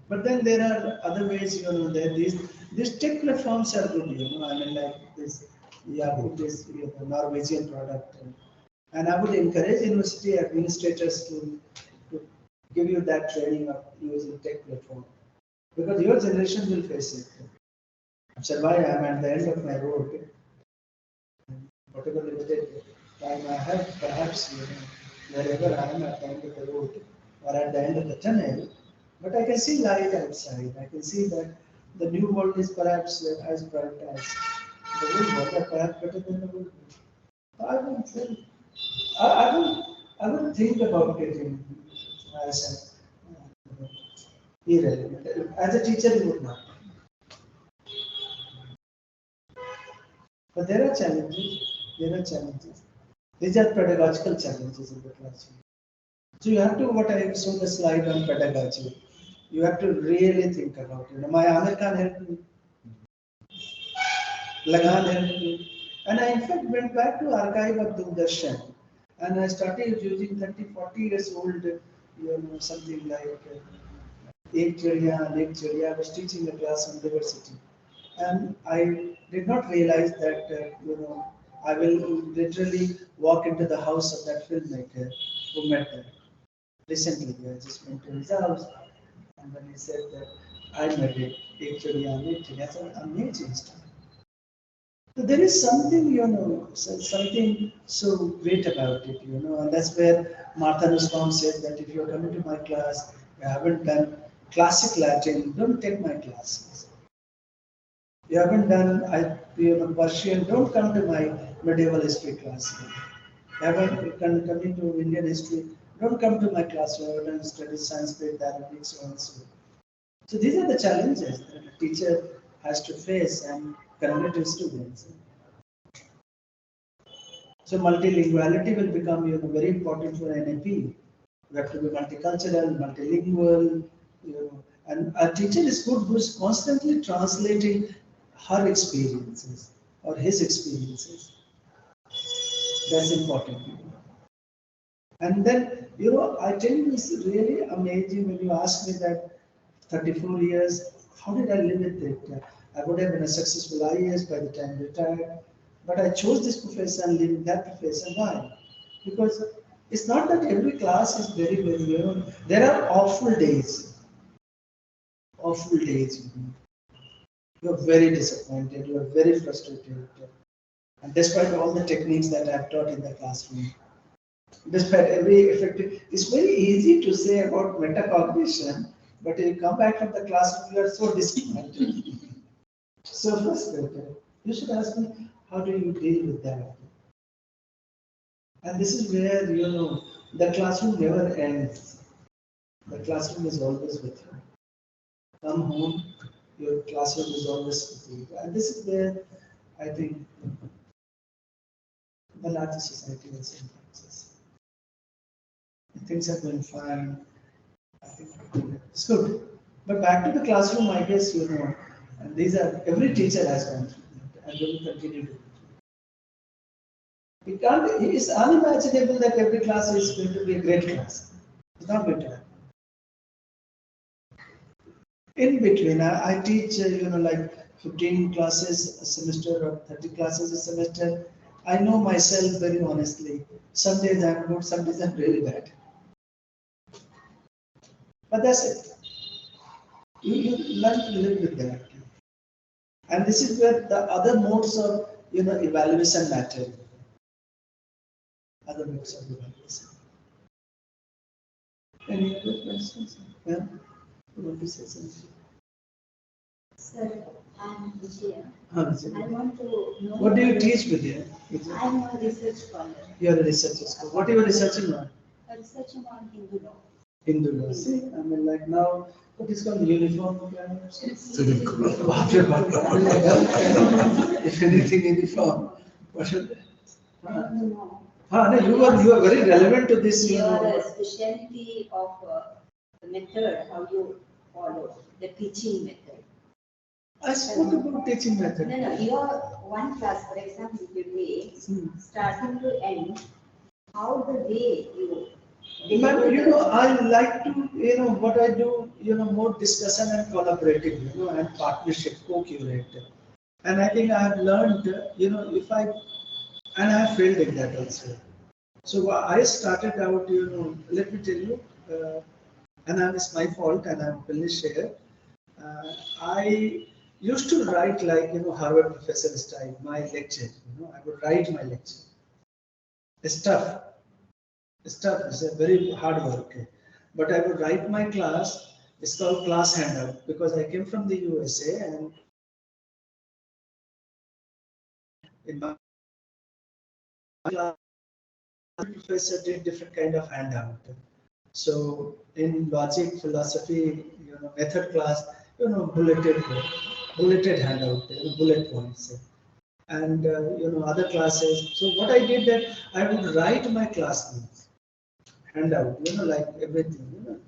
But then there are other ways, that these tech platforms are good, I mean, like this, this Norwegian product. And I would encourage university administrators to give you that training of using tech platform. Because your generation will face it. Survive, I'm at the end of my road. Whatever limited time I have, perhaps, wherever I am at the end of the road or at the end of the tunnel, but I can see light outside. I can see that the new world is perhaps as bright as the old world, or perhaps better than the old world. I wouldn't think, I wouldn't think about getting as irrelevant. As a teacher, you would not. But there are challenges. There are challenges. These are pedagogical challenges in the classroom. So you have to, what I showed the slide on pedagogy, you have to really think about it. My Amir Khan helped me, Lagan helped me. And I in fact went back to archive of Doordarshan and I started using 30, 40 years old, something like Ek Chadiya. I was teaching a class on diversity. And I did not realize that, I will literally walk into the house of that filmmaker who met her. Recently, I just went to his house, and when he said that I met it, actually, I said, amazing stuff. So there is something, something so great about it, and that's where Martha Nussbaum said that if you're coming to my class, you haven't done classic Latin, don't take my classes. You haven't done, Persian, don't come to my medieval history class. You haven't come into Indian history, don't come to my class. You haven't studied Sanskrit, Arabic, so on and so on. So these are the challenges that a teacher has to face and convey to students. So multilinguality will become very important for NAP. You have to be multicultural, multilingual, and a teacher is good who is constantly translating her experiences or his experiences. That's important. And then, I tell you, it's really amazing when you ask me that 34 years, how did I live with it? I would have been a successful IAS by the time I retired, but I chose this profession and live in that profession. Why? Because it's not that every class is very, very, there are awful days. You're very disappointed, you're very frustrated. And despite all the techniques that I've taught in the classroom, despite every effective, it's very easy to say about metacognition, but you come back from the classroom, you are so disappointed, so frustrated. You should ask me, how do you deal with that? And this is where, the classroom never ends. The classroom is always with you. Come home, your classroom is always with you. And this is where I think the larger society is influences. Things are going fine. I think it's good. But back to the classroom, I guess, and these are, every teacher has gone through that and will continue to. It is unimaginable that every class is going to be a great class. It's not going to happen. In between, I teach, like 15 classes a semester or 30 classes a semester. I know myself very honestly. Some days I'm good, some days I'm really bad. But that's it. You learn to live with that. And this is where the other modes of evaluation matter. Other modes of evaluation. Any other questions? Yeah? You want to say something? Sir, I'm Vijaya. Vijaya. I want to know. What do you teach, Vijaya? I'm a research scholar. You are a researcher. What are you researching on? I'm researching on Hindu law. Hindu law. See, I mean, like now, what is called uniform? If anything, uniform. What should I want to know. No, you are very relevant to this. Your specialty of the method, how you follow the teaching method. I spoke about teaching method. No, your one class, for example, if you take starting to end, how the way you. Ma'am, I like to, what I do, more discussion and collaborative, and partnership, co-curate. And I think I have learned, and I have failed in that also. So I started out, let me tell you, and it's my fault and I'm fully share. I used to write like, Harvard professor style, my lecture, I would write my lecture. It's tough. It's a very hard work. But I would write my class. It's called class handout because I came from the USA and in my class, the professor did different kind of handout. So in logic, philosophy, method class, bulleted handout, bullet points. And other classes. So what I did that I would write my class notes, handout, like everything,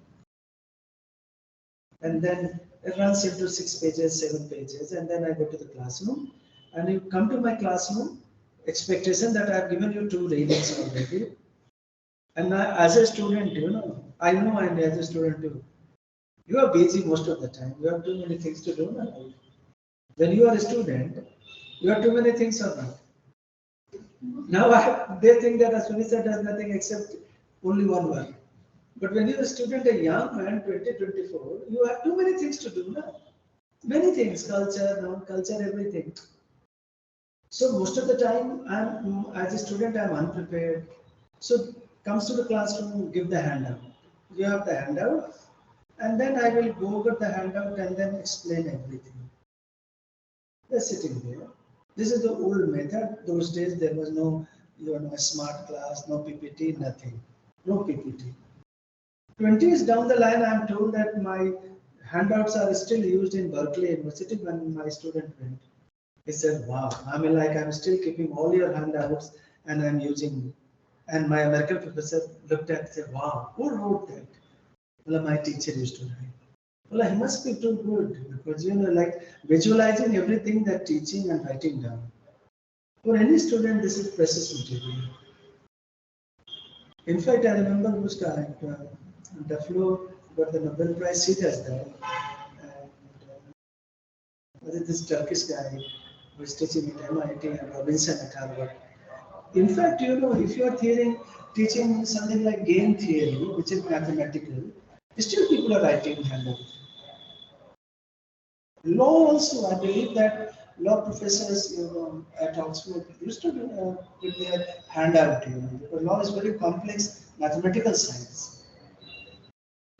and then it runs into 6 pages, 7 pages, and then I go to the classroom, and you come to my classroom, expectation that I have given you 2 readings already, and as a student, I know, and as a student too, you are busy most of the time. You have too many things to do now. When you are a student, you have too many things or not. Now they think that Ashwani sir does nothing except only one work. But when you're a student, a young man, 20, 24, you have too many things to do now. Many things, culture, non-culture, everything. So most of the time, as a student, I'm unprepared. So comes to the classroom, give the handout. You have the handout, and then I will go over the handout and then explain everything. They're sitting there. This is the old method. Those days there was no, a smart class, no PPT, nothing, no PPT. 20 years down the line, I'm told that my handouts are still used in Berkeley University when my student went. He said, wow, I mean, like I'm still keeping all your handouts and I'm using. And my American professor looked at and said, wow, who wrote that? Well, my teacher used to write. Well, he must be too good because, like visualizing everything that teaching and writing down. For any student, this is precious material. In fact, I remember whose guy, Dufflo got the Nobel Prize, he does that. And this Turkish guy who is teaching at MIT and Robinson at Harvard. In fact, if you are teaching something like game theory, which is mathematical, still people are writing handouts. Law also, I believe that law professors at Oxford used to put their handout, because law is very complex mathematical science.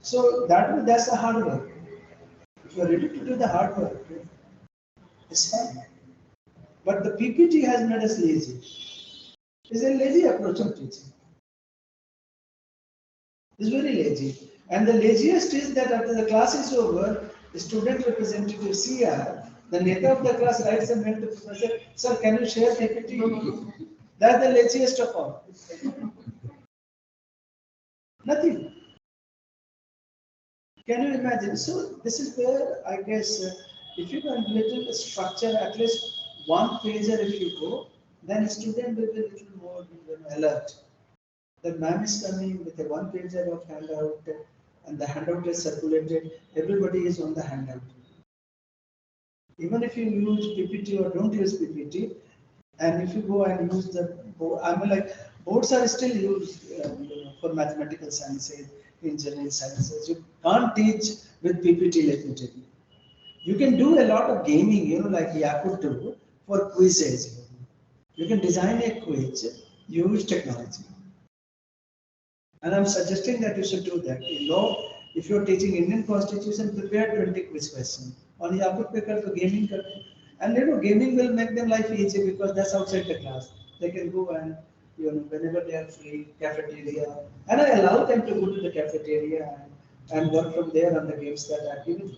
So that's the hard work. If you are ready to do the hard work, it's fine. But the PPT has made us lazy. It's a lazy approach of teaching. It's very lazy. And the laziest is that after the class is over, the student representative CR, the leader of the class writes a mail to the professor, sir, can you share PPT? That's the laziest of all. Nothing. Can you imagine? So this is where I guess if you can little structure at least one pager if you go, then a student will be a little more alert. The ma'am is coming with a one pager of handout and the handout is circulated, everybody is on the handout. Even if you use PPT or don't use PPT, and if you go and use the board, I mean like boards are still used for mathematical sciences, engineering sciences. You can't teach with PPT, let me tell you. You can do a lot of gaming, like Yakut do for quizzes. You can design a quiz, use technology. And I'm suggesting that you should do that. If you're teaching Indian Constitution, prepare 20 quiz questions. On Yakut paper for gaming. And gaming will make them life easy because that's outside the class. They can go and, whenever they are free, cafeteria. And I allow them to go to the cafeteria and work from there on the games that are given.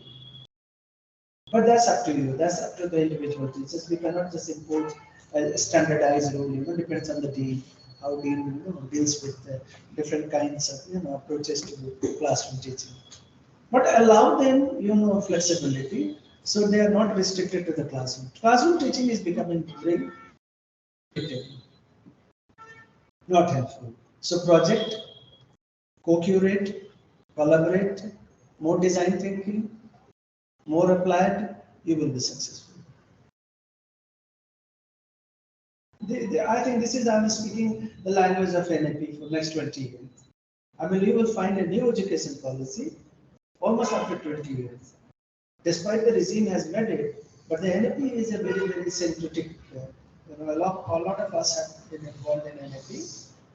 But that's up to you. That's up to the individual teachers. We cannot just impose a standardized rule. Depends on the dean, how dean deals with different kinds of approaches to classroom teaching. But allow them flexibility, so they are not restricted to the classroom. Classroom teaching is becoming very not helpful. So project, co-curate, collaborate, more design thinking, more applied, you will be successful. I think I'm speaking the language of NAP for next 20 years. I mean, you will find a new education policy almost after 20 years. Despite the regime has made it, but the NAP is a very, very synthetic. A lot of us have been involved in NAP.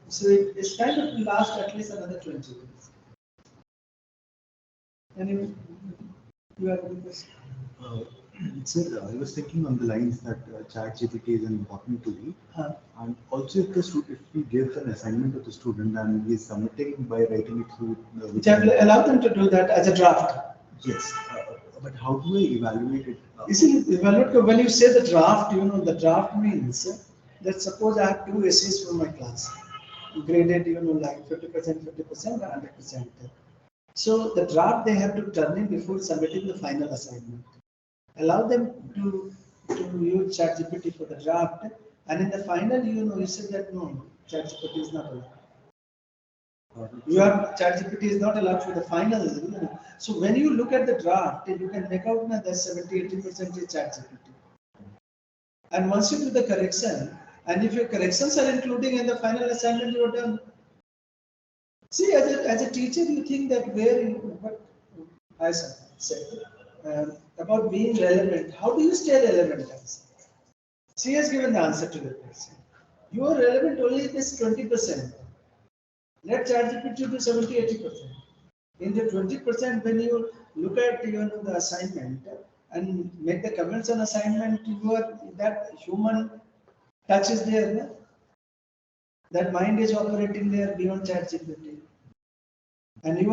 So it's kind of to last at least another 20 years. Anyway, you have any question? Sir, I was thinking on the lines that ChatGPT is an important tool, and also if we give an assignment to the student and he is submitting by writing it through, allow them to do that as a draft. Yes, but how do I evaluate it? You see, when you say the draft, the draft means that suppose I have 2 essays from my class, graded, like 50%, 50%, 100%. So the draft they have to turn in before submitting the final assignment. Allow them to use ChatGPT for the draft, and in the final, you say that no, ChatGPT is not allowed. ChatGPT is not allowed for the final. So when you look at the draft, you can make out that 70-80% is ChatGPT. And once you do the correction, and if your corrections are including in the final assignment, you are done. See, as a teacher, you think that what I said about being relevant. How do you stay relevant? She has given the answer to the question. You are relevant only this 20%. Let ChatGPT do 70-80%. In the 20%, when you look at the assignment and make the comments on assignment, you are that human touch is there. No? That mind is operating there beyond ChatGPT. And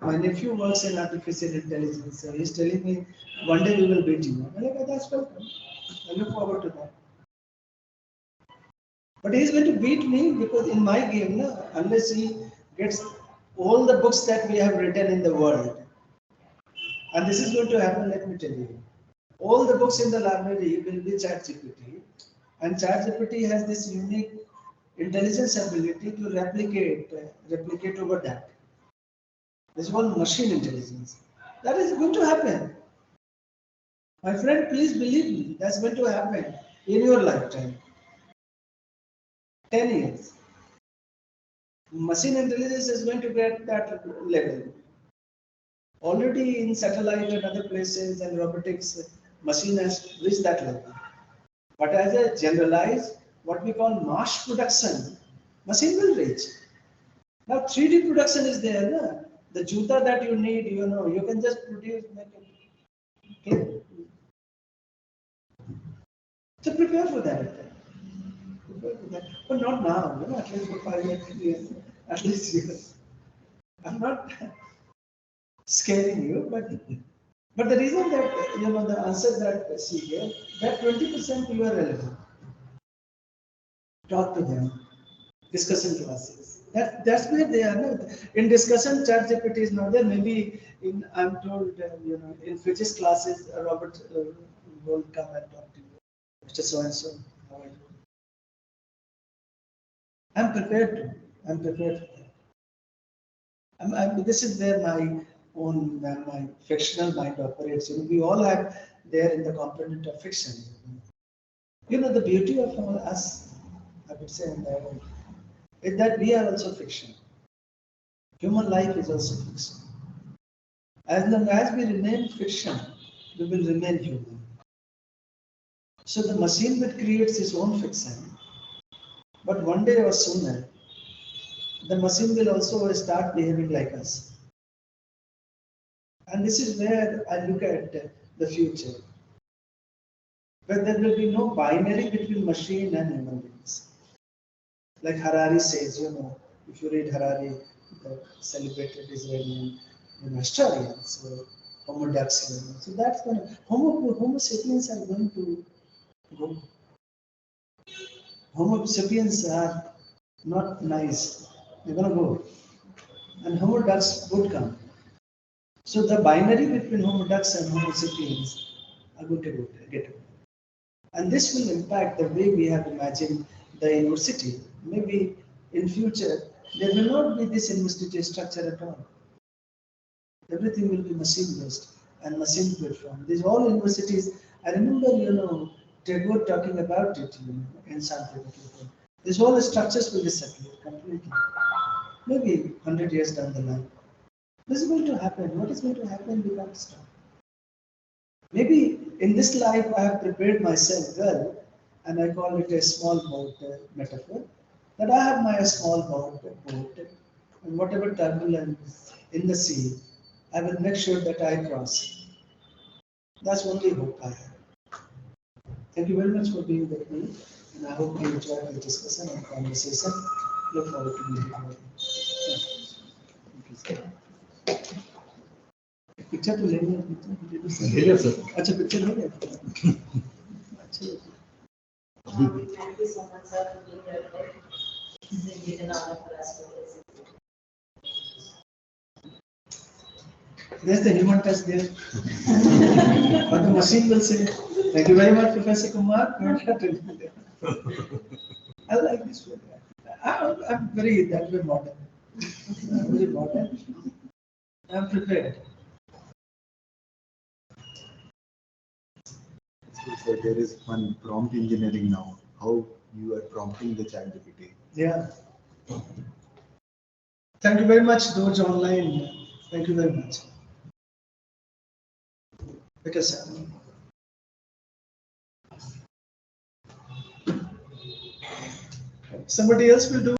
my nephew works in artificial intelligence. So he's telling me one day we will beat you. I'm like, oh, that's welcome. I look forward to that. But he's going to beat me because in my game, unless he gets all the books that we have written in the world, and this is going to happen, let me tell you. All the books in the library will be ChatGPT, and ChatGPT has this unique intelligence ability to replicate over that. This is called machine intelligence. That is going to happen. My friend, please believe me, that's going to happen in your lifetime. 10 years. Machine intelligence is going to get that level. Already in satellite and other places and robotics, machine has reached that level. But as a generalized, what we call mass production, machine will reach. Now 3D production is there. No? The juta that you need, you can just produce, make it. Okay? So prepare for that. But not now, at least for 5 years, at least years. I'm not scaring you, but the reason that, the answer that she gave, that 20% you are relevant. Talk to them. Discussion classes. That's where they are. No? In discussion, ChatGPT is not there. Maybe I'm told, in physics classes, Robert will come and talk to you. Mr. So-and-so, how are you? I'm prepared to. I'm prepared for that. This is where my own, my fictional mind operates. We all have there in the component of fiction. The beauty of us, I would say, is that we are also fiction. Human life is also fiction. As long as we remain fiction, we will remain human. So the machine that creates its own fiction, but one day or sooner, the machine will also start behaving like us. And this is where I look at the future, where there will be no binary between machine and human beings. Like Harari says, if you read Harari, the celebrated Israeli historian, so Homo Dux, so that's going to, Homo sapiens are going to go. Homo sapiens are not nice, they're going to go. And Homo Dux would come. So the binary between Homo Dux and Homo sapiens are going to get away. And this will impact the way we have imagined the university. Maybe in future, there will not be this university structure at all. Everything will be machine-based and machine platform. These all universities, I remember, Tagore talking about it, in Sanskrit. These whole structures will disappear completely. Maybe 100 years down the line. This is going to happen. What is going to happen? We can't stop. Maybe in this life, I have prepared myself well, and I call it a small boat metaphor, that I have my small boat, and whatever turbulence in the sea, I will make sure that I cross. That's only hope I have. Thank you very much for being with me, and I hope you enjoyed the discussion and conversation. Look forward to meeting you. Picture तो ले लिया sir अच्छा picture हो गया अच्छा Thank you so much, sir, for being here today. It's an honor for us to visit. There's the human touch there. But the machine will say, thank you very much, Professor Kumar. I like this way. I'm very that way modern. I'm very modern. I'm prepared. So there is one prompt engineering now. How you are prompting the ChatGPT? Yeah. Thank you very much, those online. Thank you very much. Because somebody else will do